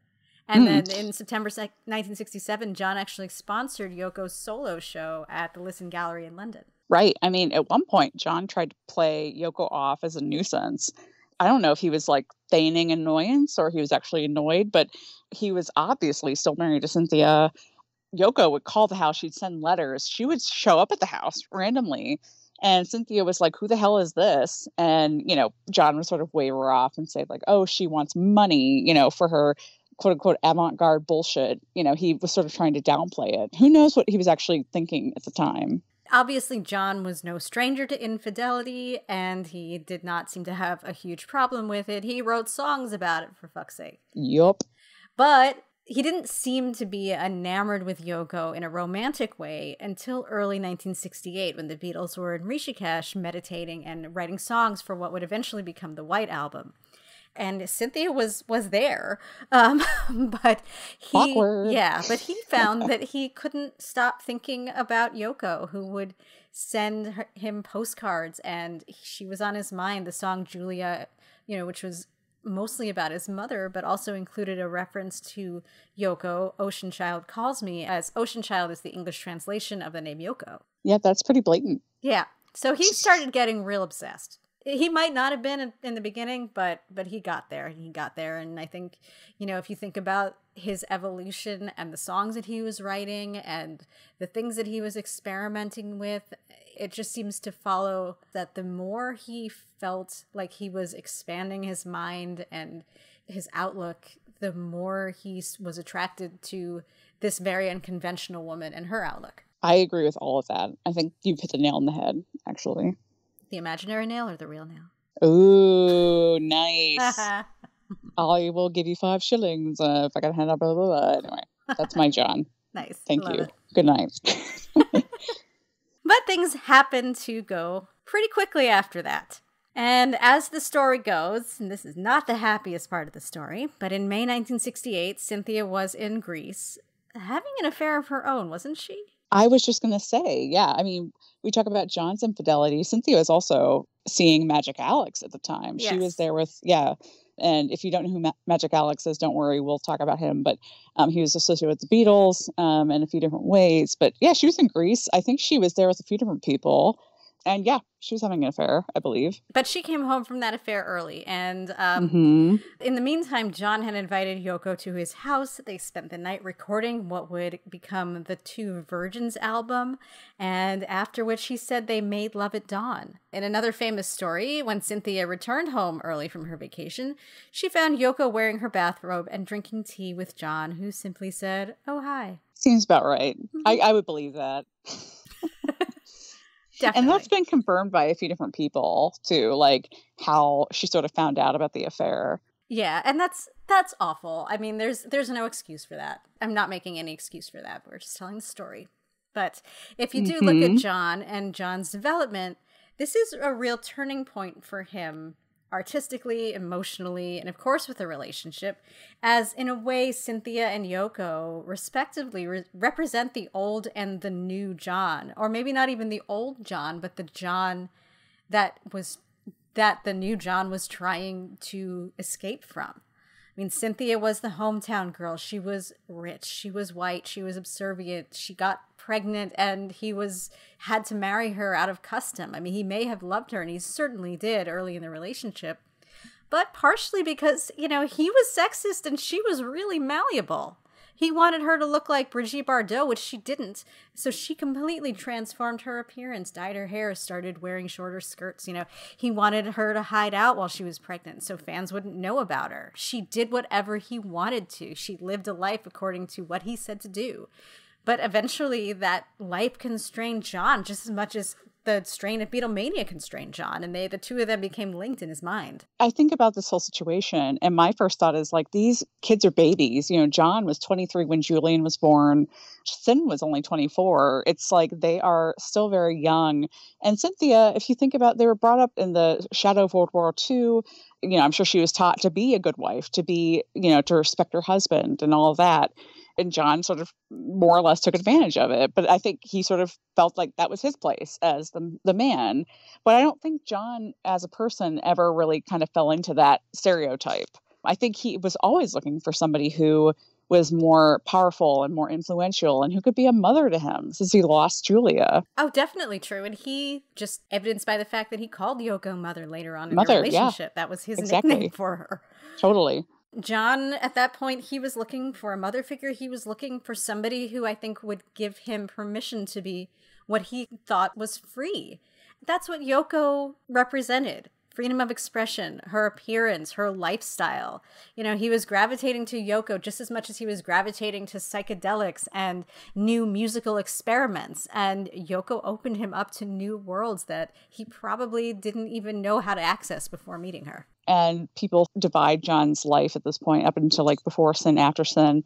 S1: And then in September 1967, John actually sponsored Yoko's solo show at the Listen Gallery in London.
S2: Right. I mean, at one point, John tried to play Yoko off as a nuisance. I don't know if he was like feigning annoyance or he was actually annoyed, but he was obviously still married to Cynthia. Yoko would call the house. She'd send letters. She would show up at the house randomly. And Cynthia was like, who the hell is this? And, John would sort of wave her off and say like, oh, she wants money, for her quote unquote avant-garde bullshit. He was sort of trying to downplay it. Who knows what he was actually thinking at the time?
S1: Obviously, John was no stranger to infidelity, and he did not seem to have a huge problem with it. He wrote songs about it, for fuck's sake.
S2: Yup.
S1: But he didn't seem to be enamored with Yoko in a romantic way until early 1968, when the Beatles were in Rishikesh meditating and writing songs for what would eventually become the White Album. And Cynthia was there, but he found that he couldn't stop thinking about Yoko, who would send him postcards, and she was on his mind. The song Julia, which was mostly about his mother, but also included a reference to Yoko. Ocean Child calls me, as Ocean Child is the English translation of the name Yoko.
S2: Yeah, that's pretty blatant.
S1: Yeah, so he started getting real obsessed. He might not have been in the beginning, but he got there. And I think, if you think about his evolution and the songs that he was writing and the things that he was experimenting with, it just seems to follow that the more he felt like he was expanding his mind and his outlook, the more he was attracted to this very unconventional woman and her outlook.
S2: I agree with all of that. I think you've hit the nail on the head, actually.
S1: The imaginary nail or the real nail?
S2: Ooh, nice. I will give you 5 shillings if I got a hand up, blah, blah, blah. Anyway, that's my John.
S1: Nice.
S2: Thank
S1: Love
S2: you.
S1: it.
S2: Good night.
S1: But things happened to go pretty quickly after that. And as the story goes, and this is not the happiest part of the story, but in May 1968, Cynthia was in Greece having an affair of her own, wasn't she?
S2: I was just going to say, yeah, I mean, we talk about John's infidelity. Cynthia was also seeing Magic Alex at the time.
S1: Yes.
S2: She was there with, and if you don't know who Magic Alex is, don't worry, we'll talk about him. But he was associated with the Beatles in a few different ways. But yeah, she was in Greece. I think she was there with a few different people. And yeah, she was having an affair, I believe.
S1: But she came home from that affair early. And in the meantime, John had invited Yoko to his house. They spent the night recording what would become the Two Virgins album. And after which he said they made love at dawn. In another famous story, when Cynthia returned home early from her vacation, she found Yoko wearing her bathrobe and drinking tea with John, who simply said, "Oh, hi."
S2: Seems about right. I would believe that.
S1: Definitely.
S2: And that's been confirmed by a few different people too, like how she sort of found out about the affair.
S1: Yeah, and that's awful. I mean, there's no excuse for that. I'm not making any excuse for that. We're just telling the story. But if you do look at John and John's development, this is a real turning point for him artistically, emotionally, and of course with the relationship, as in a way Cynthia and Yoko respectively represent the old and the new John, or maybe not even the old John, but the John that the new John was trying to escape from. mean, Cynthia was the hometown girl. She was rich. She was white. She was subservient. She got pregnant and had to marry her out of custom. I mean, he may have loved her, and he certainly did early in the relationship, but partially because, he was sexist and she was really malleable. He wanted her to look like Brigitte Bardot, which she didn't. So she completely transformed her appearance, dyed her hair, started wearing shorter skirts. He wanted her to hide out while she was pregnant so fans wouldn't know about her. She did whatever he wanted to. She lived a life according to what he said to do. But eventually that life constrained John just as much as the strain of Beatlemania constrained John, and the two of them became linked in his mind.
S2: I think about this whole situation, and my first thought is like, these kids are babies. John was 23 when Julian was born. Sin was only 24. It's like they are still very young. And Cynthia, if you think about, they were brought up in the shadow of World War II. I'm sure she was taught to be a good wife, to be, to respect her husband and all of that. And John sort of more or less took advantage of it. But I think he sort of felt like that was his place as the man. But I don't think John as a person ever really kind of fell into that stereotype. I think he was always looking for somebody who was more powerful and more influential and who could be a mother to him since he lost Julia.
S1: Oh, definitely true. And he just evidenced by the fact that he called Yoko mother later on in the relationship. Yeah. That was his nickname for her.
S2: Totally.
S1: John, at that point, he was looking for a mother figure. He was looking for somebody who I think would give him permission to be what he thought was free. That's what Yoko represented. Freedom of expression, her appearance, her lifestyle. He was gravitating to Yoko just as much as he was gravitating to psychedelics and new musical experiments. And Yoko opened him up to new worlds that he probably didn't even know how to access before meeting her.
S2: And people divide John's life at this point up into like before Sin, after Sin.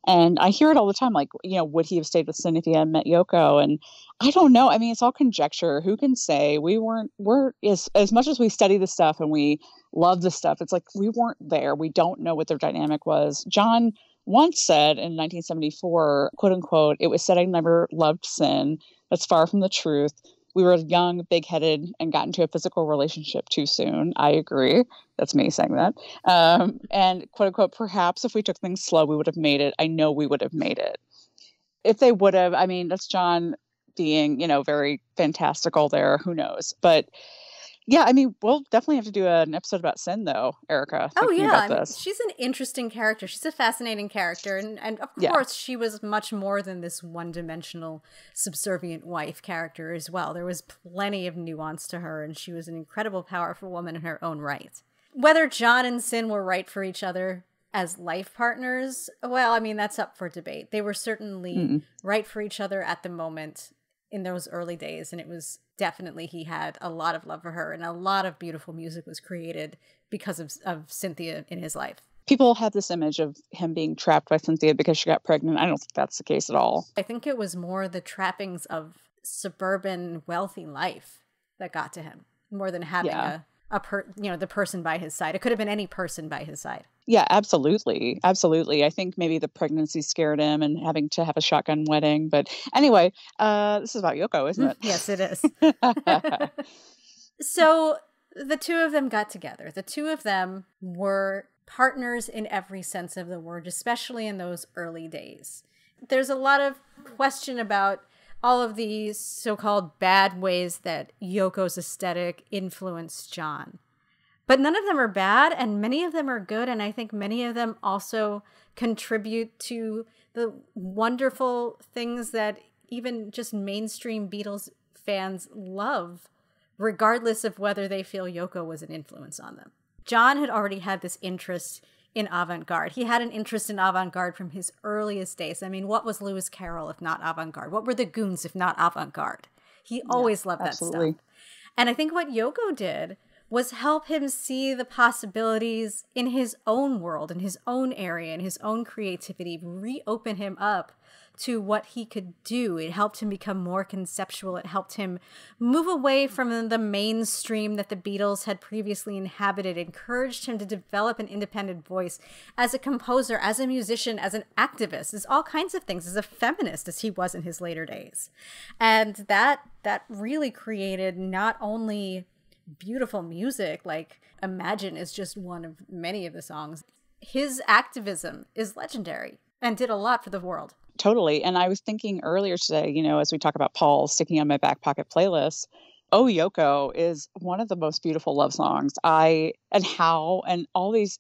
S2: And I hear it all the time, like, would he have stayed with Sin if he hadn't met Yoko? And I don't know. I mean, it's all conjecture. Who can say? We're as much as we study the stuff and we love the stuff, it's like we weren't there. We don't know what their dynamic was. John once said in 1974, quote unquote, "It was said I never loved Sin. That's far from the truth. We were young, big-headed, and got into a physical relationship too soon." I agree. That's me saying that. And quote unquote, "Perhaps if we took things slow, we would have made it. I know we would have made it." If they would have, I mean, that's John being, very fantastical there. Who knows? But yeah, I mean, we'll definitely have to do an episode about Sin, though, Erica.
S1: Oh, yeah. She's an interesting character. She's a fascinating character. And of course, she was much more than this one-dimensional subservient wife character as well. There was plenty of nuance to her, and she was an incredible, powerful woman in her own right. Whether John and Sin were right for each other as life partners, well, I mean, that's up for debate. They were certainly right for each other at the moment in those early days, and it was definitely, he had a lot of love for her, and a lot of beautiful music was created because of Cynthia in his life.
S2: People have this image of him being trapped by Cynthia because she got pregnant. I don't think that's the case at all.
S1: I think it was more the trappings of suburban wealthy life that got to him, more than having the person by his side. It could have been any person by his side.
S2: Yeah, absolutely. Absolutely. I think maybe the pregnancy scared him and having to have a shotgun wedding. But anyway, this is about Yoko, isn't it?
S1: Yes, it is. So the two of them got together. The two of them were partners in every sense of the word, especially in those early days. There's a lot of question about all of these so-called bad ways that Yoko's aesthetic influenced John. But none of them are bad, and many of them are good, and I think many of them also contribute to the wonderful things that even just mainstream Beatles fans love, regardless of whether they feel Yoko was an influence on them. John had already had this interest in avant-garde. He had an interest in avant-garde from his earliest days. I mean, what was Lewis Carroll if not avant-garde? What were the Goons if not avant-garde? He always loved that stuff. And I think what Yoko did was help him see the possibilities in his own world, in his own area, in his own creativity, reopen him up to what he could do. It helped him become more conceptual. It helped him move away from the mainstream that the Beatles had previously inhabited, encouraged him to develop an independent voice as a composer, as a musician, as an activist, as all kinds of things, as a feminist, as he was in his later days. And that really created not only beautiful music, like Imagine is just one of many of the songs. his activism is legendary and did a lot for the world.
S2: Totally. And I was thinking earlier today, as we talk about Paul sticking on my back pocket playlist, Oh Yoko is one of the most beautiful love songs. And all these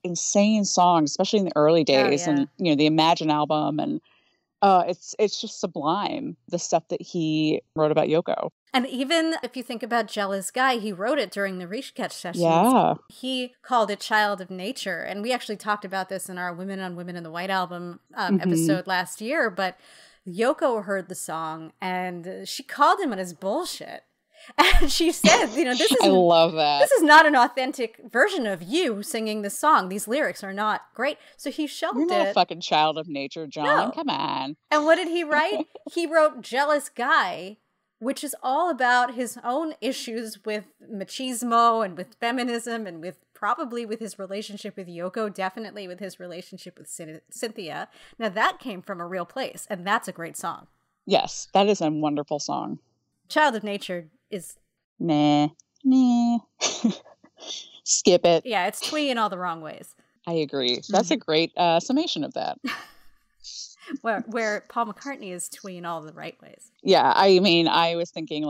S2: insane songs, especially in the early days,
S1: Oh, yeah.
S2: and the Imagine album, and it's just sublime, the stuff that he wrote about Yoko.
S1: And even if you think about Jealous Guy, he wrote it during the resketch sessions.
S2: Yeah.
S1: He called it Child of Nature. And we actually talked about this in our Women on Women in the White album episode last year. But Yoko heard the song and she called him on his bullshit. And she said, this is
S2: I love that.
S1: This is not an authentic version of you singing the song. These lyrics are not great. So he shelved it.
S2: You're not a fucking child of nature, John. No. Come on.
S1: And what did he write? He wrote Jealous Guy, which is all about his own issues with machismo and with feminism and probably with his relationship with Yoko, definitely with his relationship with Cynthia. Now that came from a real place, and that's a great song.
S2: Yes, that is a wonderful song.
S1: Child of Nature is...
S2: Nah. Skip it.
S1: Yeah, it's twee in all the wrong ways.
S2: I agree. That's a great summation of that.
S1: Where Paul McCartney is twee in all the right ways.
S2: Yeah, I was thinking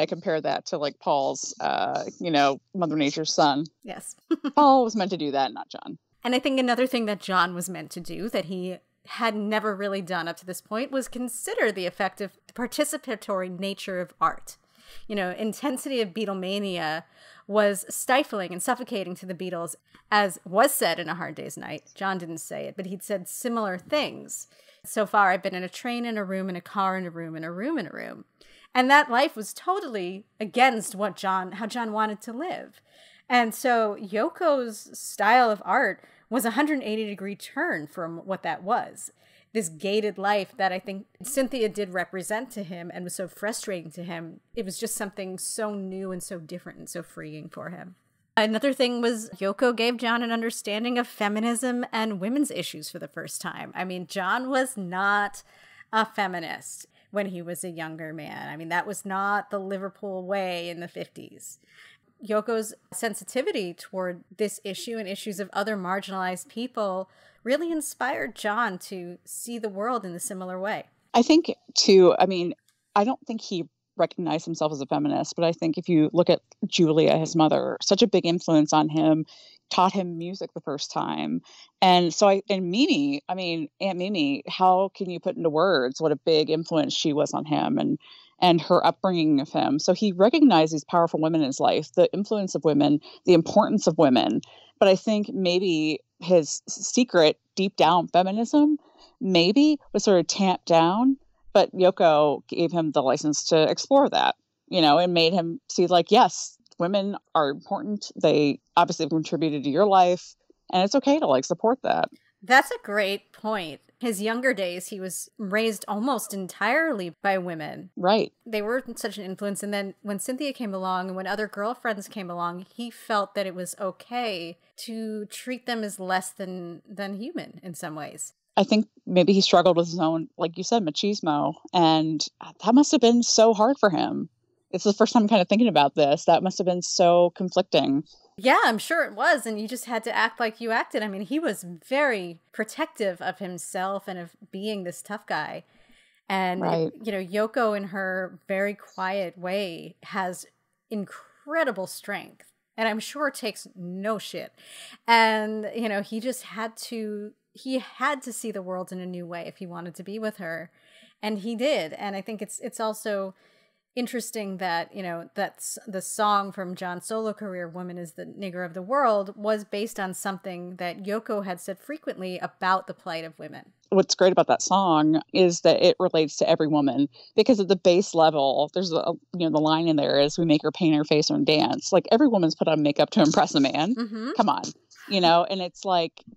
S2: compare that to Paul's, Mother Nature's son.
S1: Yes.
S2: Paul was meant to do that, not John.
S1: And I think another thing that John was meant to do that he had never really done up to this point was consider the effective participatory nature of art. Intensity of Beatlemania was stifling and suffocating to the Beatles, as was said in A Hard Day's Night. John didn't say it, but he'd said similar things. So far, I've been in a train, in a room, in a car, in a room, in a room, in a room. And that life was totally against how John wanted to live. And so Yoko's style of art was a 180-degree turn from what that was. This gated life that I think Cynthia did represent to him and was so frustrating to him. It was just something so new and so different and so freeing for him. Another thing was Yoko gave John an understanding of feminism and women's issues for the first time. John was not a feminist when he was a younger man. That was not the Liverpool way in the 50s. Yoko's sensitivity toward this issue and issues of other marginalized people really inspired John to see the world in a similar way.
S2: I think, too, I don't think he recognized himself as a feminist, but I think if you look at Julia, his mother, such a big influence on him, taught him music the first time. And so Mimi, Aunt Mimi, how can you put into words what a big influence she was on him and her upbringing of him? So he recognized these powerful women in his life, the influence of women, the importance of women. But I think maybe his secret, deep down feminism, maybe was sort of tamped down. But Yoko gave him the license to explore that, and made him see yes, women are important. They obviously have contributed to your life, and it's okay to support that.
S1: That's a great point. His younger days, he was raised almost entirely by women.
S2: Right.
S1: They were such an influence. And then when Cynthia came along and when other girlfriends came along, he felt that it was okay to treat them as less than human in some ways.
S2: I think maybe he struggled with his own, like you said, machismo. And that must have been so hard for him. It's the first time I'm kind of thinking about this. That must have been so conflicting.
S1: Yeah, I'm sure it was. And you just had to act like you acted. He was very protective of himself and of being this tough guy. And,
S2: right.
S1: Yoko in her very quiet way has incredible strength. And I'm sure it takes no shit. And, he just had to see the world in a new way if he wanted to be with her. And he did. And I think it's also interesting that, that's the song from John's solo career, Woman is the Nigger of the World, was based on something that Yoko had said frequently about the plight of women.
S2: What's great about that song is that it relates to every woman, because at the base level, there's the line in there is, we make her paint her face and dance. Every woman's put on makeup to impress a man. Mm-hmm. Come on. And it's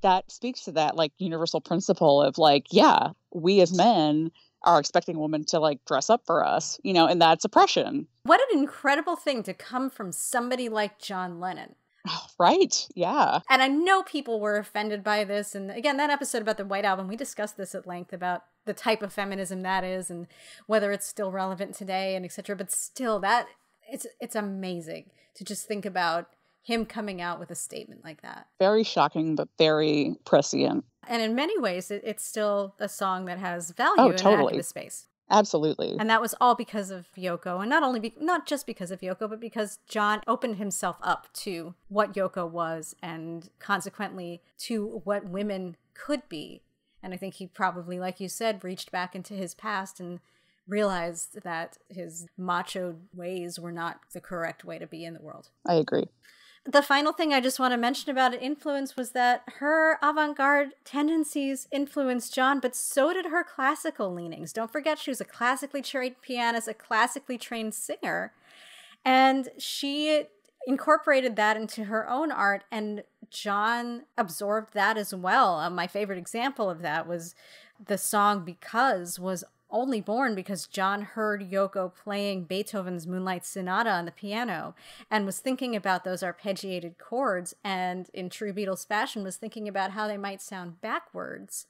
S2: that speaks to that universal principle of yeah, we as men are expecting women to dress up for us, and that's oppression.
S1: What an incredible thing to come from somebody like John Lennon.
S2: Oh, right. Yeah.
S1: And I know people were offended by this. And again, that episode about the White Album, we discussed this at length about the type of feminism that is and whether it's still relevant today and etc. But still, that it's amazing to just think about him coming out with a statement like that.
S2: Very shocking, but very prescient.
S1: And in many ways, it's still a song that has value
S2: Oh,
S1: in
S2: totally.
S1: an activist space.
S2: Absolutely.
S1: And that was all because of Yoko. And not just because of Yoko, but because John opened himself up to what Yoko was and consequently to what women could be. And I think he probably, like you said, reached back into his past and realized that his macho ways were not the correct way to be in the world.
S2: I agree.
S1: The final thing I just want to mention about influence was that her avant-garde tendencies influenced John, but so did her classical leanings. Don't forget, she was a classically trained pianist, a classically trained singer, and she incorporated that into her own art, and John absorbed that as well. My favorite example of that was the song Because was only born because John heard Yoko playing Beethoven's Moonlight Sonata on the piano and was thinking about those arpeggiated chords, and in true Beatles fashion was thinking about how they might sound backwards.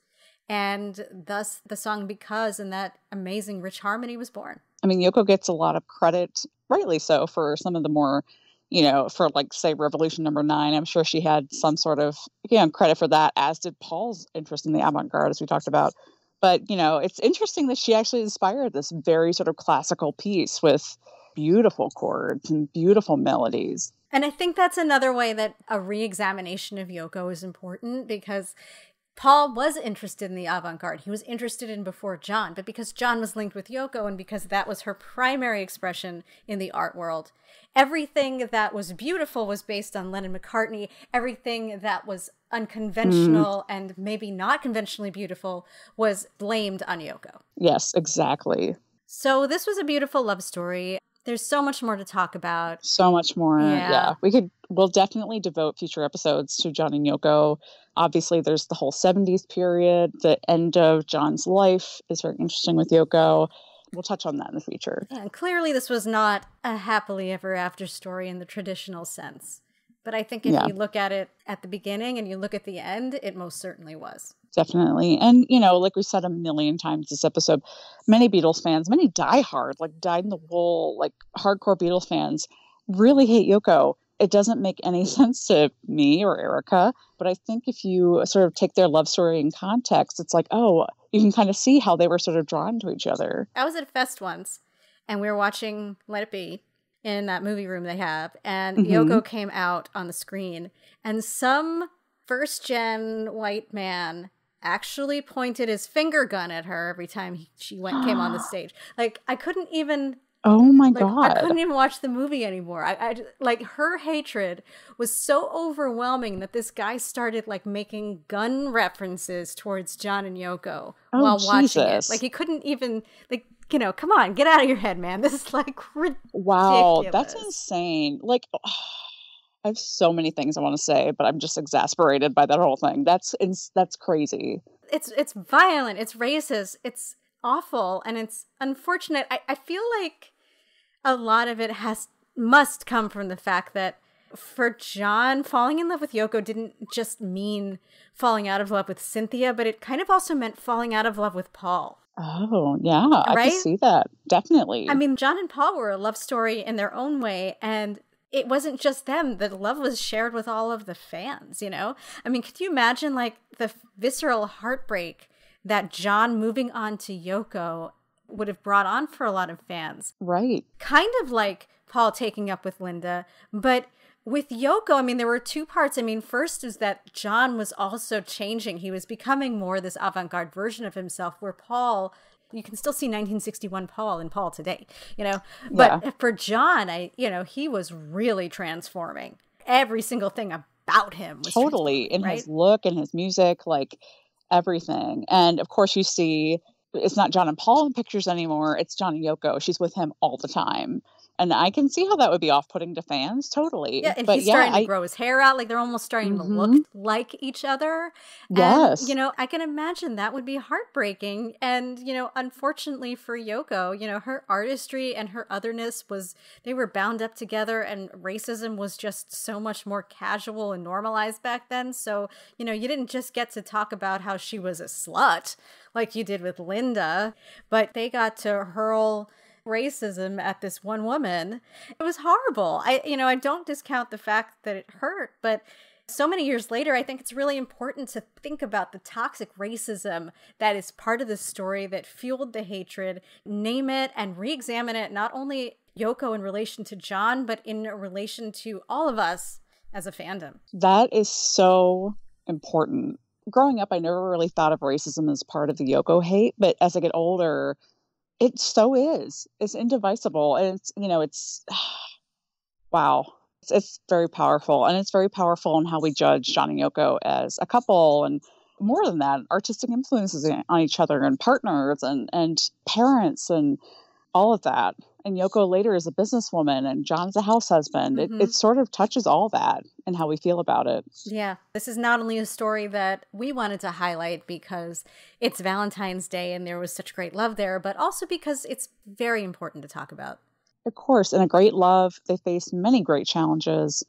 S1: And thus the song Because and that amazing rich harmony was born.
S2: I mean, Yoko gets a lot of credit, rightly so, for some of the more, for like, say, Revolution Number 9. I'm sure she had some sort of, credit for that, as did Paul's interest in the avant-garde, as we talked about. But, it's interesting that she actually inspired this very sort of classical piece with beautiful chords and beautiful melodies.
S1: And I think that's another way that a re-examination of Yoko is important, because Paul was interested in the avant-garde. He was interested in before John, but because John was linked with Yoko and because that was her primary expression in the art world, everything that was beautiful was based on Lennon-McCartney. Everything that was unconventional and maybe not conventionally beautiful was blamed on Yoko.
S2: Yes, exactly.
S1: So this was a beautiful love story. There's so much more to talk about.
S2: So much more. Yeah. We'll definitely devote future episodes to John and Yoko. Obviously, there's the whole 70s period. The end of John's life is very interesting with Yoko. We'll touch on that in the future.
S1: And clearly this was not a happily ever after story in the traditional sense. But I think if you look at it at the beginning and you look at the end, it most certainly was.
S2: Definitely. And, like we said a million times this episode, many Beatles fans, many diehard, like dyed-in-the-wool, like hardcore Beatles fans really hate Yoko. It doesn't make any sense to me or Erica, but I think if you sort of take their love story in context, it's like, oh, you can kind of see how they were sort of drawn to each other.
S1: I was at a fest once, and we were watching Let It Be in that movie room they have, and Yoko came out on the screen, and some first-gen white man actually pointed his finger gun at her every time she came on the stage. Like, I couldn't even...
S2: Oh my God.
S1: I couldn't even watch the movie anymore. I like, her hatred was so overwhelming that this guy started like making gun references towards John and Yoko while watching it. Like, he couldn't even, like, come on, get out of your head, man. This is like ridiculous.
S2: Wow, that's insane. Like, I have so many things I want to say, but I'm just exasperated by that whole thing. That's crazy.
S1: It's violent. It's racist. It's awful, and it's unfortunate. I feel like a lot of it must come from the fact that for John, falling in love with Yoko didn't just mean falling out of love with Cynthia, but it kind of also meant falling out of love with Paul.
S2: Oh, yeah.
S1: Right?
S2: I can see that. Definitely.
S1: I mean, John and Paul were a love story in their own way, and it wasn't just them. The love was shared with all of the fans, I mean, could you imagine, like, the visceral heartbreak that John moving on to Yoko would have brought on for a lot of fans?
S2: Right.
S1: Kind of like Paul taking up with Linda, but with Yoko, I mean, there were two parts. I mean, first is that John was also changing. He was becoming more this avant-garde version of himself, where Paul, you can still see 1961 Paul in Paul today, But for John, he was really transforming. Every single thing about him was
S2: totally in
S1: right?
S2: his look and his music, like everything. And of course, you see it's not John and Paul in pictures anymore. It's John and Yoko. She's with him all the time. And I can see how that would be off-putting to fans. Totally.
S1: Yeah, and he's starting to grow his hair out. Like, they're almost starting to look like each other.
S2: Yes.
S1: And, I can imagine that would be heartbreaking. And, unfortunately for Yoko, her artistry and her otherness they were bound up together, and racism was just so much more casual and normalized back then. So, you didn't just get to talk about how she was a slut like you did with Linda, but they got to hurl racism at this one woman. It was horrible. I don't discount the fact that it hurt, but so many years later, I think it's really important to think about the toxic racism that is part of the story that fueled the hatred, name it and re-examine it, not only Yoko in relation to John, but in relation to all of us as a fandom.
S2: That is so important. Growing up, I never really thought of racism as part of the Yoko hate, but as I get older, it so is. It's indivisible. And it's wow. It's very powerful, and it's very powerful in how we judge John and Yoko as a couple, and more than that, artistic influences on each other, and partners, and parents, and all of that. And Yoko later is a businesswoman, and John's a house husband. It sort of touches all that and how we feel about it.
S1: Yeah, this is not only a story that we wanted to highlight because it's Valentine's Day and there was such great love there, but also because it's very important to talk about.
S2: Of course, in a great love, they faced many great challenges.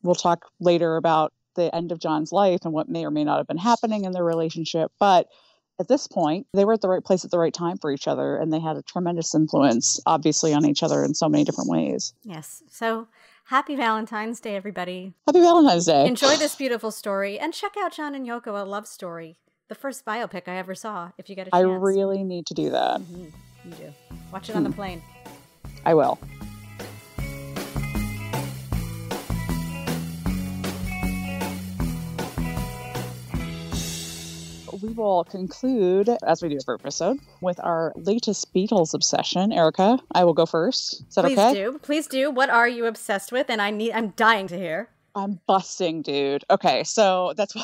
S2: We'll talk later about the end of John's life and what may or may not have been happening in their relationship. But at this point, they were at the right place at the right time for each other, and they had a tremendous influence, obviously, on each other in so many different ways.
S1: Yes. So happy Valentine's Day, everybody.
S2: Happy Valentine's Day.
S1: Enjoy this beautiful story, and check out John and Yoko, A Love Story, the first biopic I ever saw, if you get a chance.
S2: I really need to do that.
S1: Mm-hmm. You do. Watch it on the plane.
S2: I will. We will conclude, as we do every episode, with our latest Beatles obsession. Erica, I will go first. Is that
S1: Please
S2: okay?
S1: do. Please do. What are you obsessed with? And I'm dying to hear.
S2: I'm busting, dude. Okay, so that's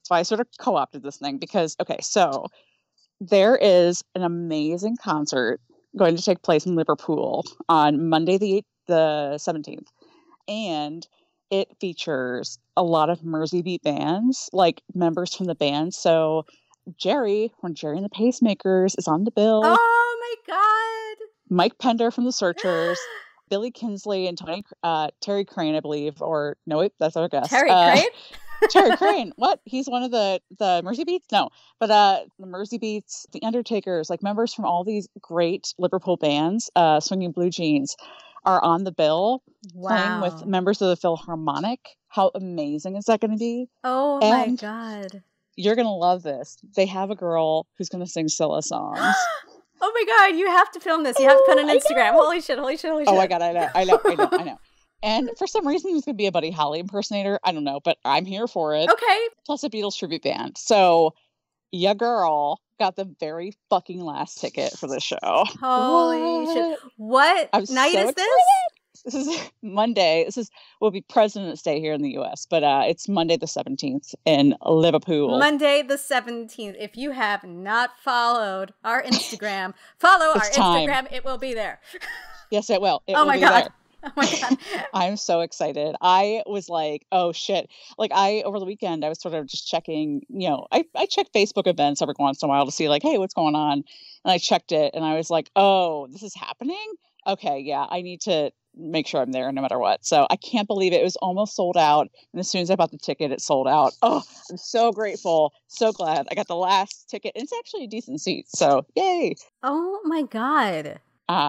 S2: why I sort of co-opted this thing, because, okay, so there is an amazing concert going to take place in Liverpool on Monday the 17th. And it features a lot of Merseybeat bands, like members from the band. So Jerry and the Pacemakers is on the bill.
S1: Oh my God.
S2: Mike Pender from the Searchers, Billy Kinsley and Terry Crane, I believe. Or no, wait, that's our guest.
S1: Terry Crane?
S2: Terry Crane. What? He's one of the Merseybeats? No. But the Merseybeats, the Undertakers, like members from all these great Liverpool bands, Swinging Blue Jeans, are on the bill.
S1: Wow.
S2: Playing with members of the Philharmonic. How amazing is that going to be?
S1: Oh my God.
S2: You're going to love this. They have a girl who's going to sing Scylla songs.
S1: Oh my God. You have to film this. You have to put it on Instagram. Holy shit. Oh
S2: my God. I know. And for some reason, there's going to be a Buddy Holly impersonator. I don't know, but I'm here for it.
S1: Okay.
S2: Plus a Beatles tribute band. So your girl got the very fucking last ticket for the show.
S1: Holy shit. What night is this?
S2: This is Monday. Will be President's Day here in the U.S., but it's Monday the 17th in Liverpool.
S1: Monday the 17th. If you have not followed our Instagram, follow our Instagram. It will be there.
S2: Yes, it will.
S1: Oh my God. Oh my God.
S2: I'm so excited. I was like, oh shit. Like over the weekend, I was sort of just checking, I check Facebook events every once in a while to see like, hey, what's going on? And I checked it and I was like, oh, this is happening? Okay, yeah, I need to make sure I'm there no matter what. So I can't believe it. It was almost sold out. And as soon as I bought the ticket, it sold out. Oh, I'm so grateful. So glad I got the last ticket. It's actually a decent seat. So yay.
S1: Oh my God.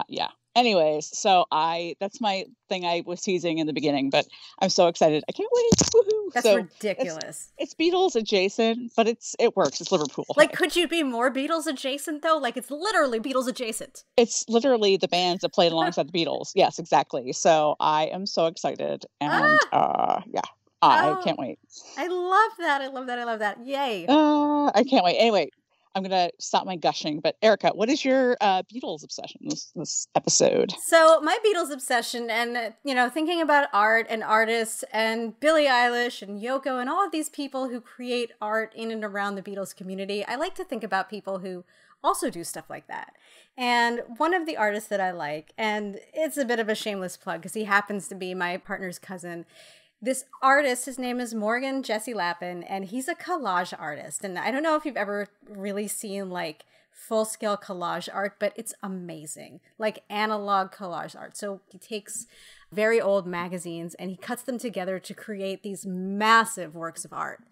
S2: Yeah. Anyways, so that's my thing I was teasing in the beginning, but I'm so excited. I can't wait. Woohoo.
S1: That's ridiculous.
S2: It's Beatles adjacent, but it works. It's Liverpool.
S1: Like, could you be more Beatles adjacent though? Like, it's literally Beatles adjacent.
S2: It's literally the bands that played alongside the Beatles. Yes, exactly. So I am so excited. And yeah, I can't wait.
S1: I love that. I love that. Yay.
S2: I can't wait. Anyway, I'm going to stop my gushing. But Erica, what is your Beatles obsession this episode?
S1: So my Beatles obsession and, thinking about art and artists and Billie Eilish and Yoko and all of these people who create art in and around the Beatles community, I like to think about people who also do stuff like that. And one of the artists that I like, and it's a bit of a shameless plug because he happens to be my partner's cousin. This artist, his name is Morgan Jesse Lappin, and he's a collage artist. And I don't know if you've ever really seen like full-scale collage art, but it's amazing, like analog collage art. So he takes very old magazines and he cuts them together to create these massive works of art.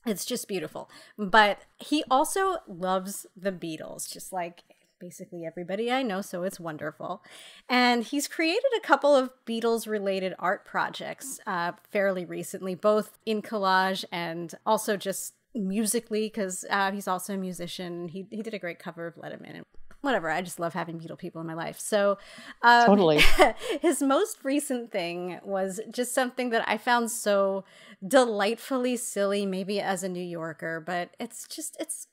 S1: It's just beautiful. But he also loves the Beatles, just like basically everybody I know, so it's wonderful. And he's created a couple of Beatles-related art projects fairly recently, both in collage and also just musically, because he's also a musician. He did a great cover of Let Him In. Whatever, I just love having Beatle people in my life. So
S2: Totally.
S1: His most recent thing was just something that I found so delightfully silly, maybe as a New Yorker, but it's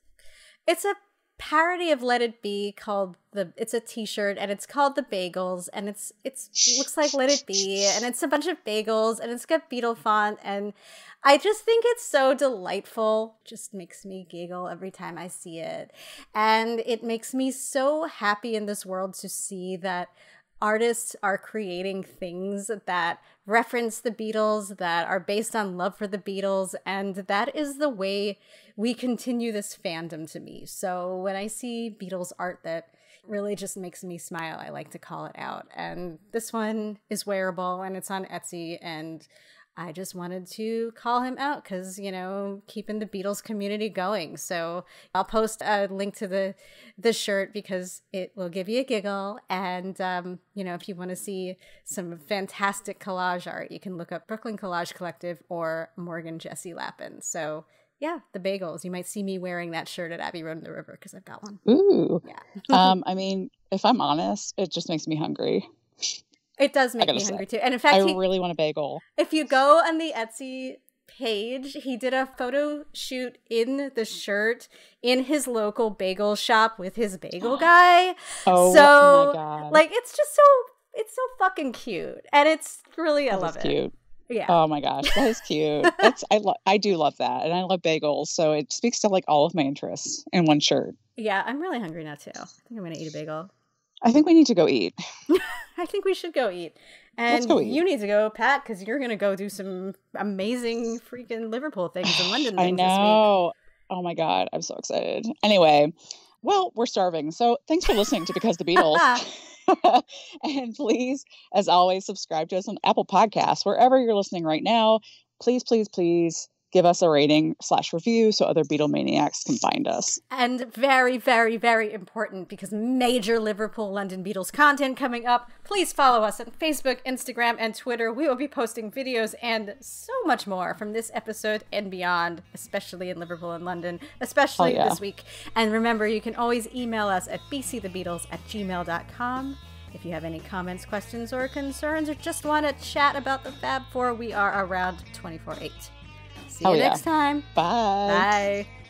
S1: a parody of Let It Be called it's a t-shirt, and it's called The Bagels, and it's looks like Let It Be, and it's a bunch of bagels, and it's got Beatle font, and I just think it's so delightful. Just makes me giggle every time I see it. And it makes me so happy in this world to see that artists are creating things that reference the Beatles, that are based on love for the Beatles, and that is the way we continue this fandom to me. So when I see Beatles art that really just makes me smile, I like to call it out. And this one is wearable, and it's on Etsy, and I just wanted to call him out because, you know, keeping the Beatles community going. So I'll post a link to the shirt because it will give you a giggle. And, you know, if you want to see some fantastic collage art, you can look up Brooklyn Collage Collective or Morgan Jesse Lappin. So yeah, the bagels. You might see me wearing that shirt at Abbey Road in the River because I've got one.
S2: Ooh.
S1: Yeah.
S2: I mean, if I'm honest, it just makes me hungry.
S1: It does make me hungry too. And in fact,
S2: I really want a bagel.
S1: If you go on the Etsy page, he did a photo shoot in the shirt in his local bagel shop with his bagel guy.
S2: Oh,
S1: so,
S2: my God.
S1: Like, it's so fucking cute. And it's really, I love it.
S2: Cute.
S1: Yeah.
S2: Oh my gosh, that is cute. I do love that. And I love bagels. So it speaks to like all of my interests in one shirt.
S1: Yeah, I'm really hungry now too. I think I'm going to eat a bagel.
S2: I think we need to go eat.
S1: I think we should go eat. And
S2: Let's go eat.
S1: You need to go, Pat, because you're going to go do some amazing freaking Liverpool things and London things this week.
S2: I know. Oh my God, I'm so excited. Anyway, well, we're starving. So thanks for listening to Because the Beatles. And please, as always, subscribe to us on Apple Podcasts, wherever you're listening right now. Please, please, please give us a rating / review so other Beatle maniacs can find us.
S1: And very, very, very important, because major Liverpool London Beatles content coming up. Please follow us on Facebook, Instagram, and Twitter. We will be posting videos and so much more from this episode and beyond, especially in Liverpool and London, especially this week. And remember, you can always email us at bcthebeatles@gmail.com. If you have any comments, questions, or concerns, or just want to chat about the Fab Four, we are around 24/8. See you next time.
S2: Bye.
S1: Bye.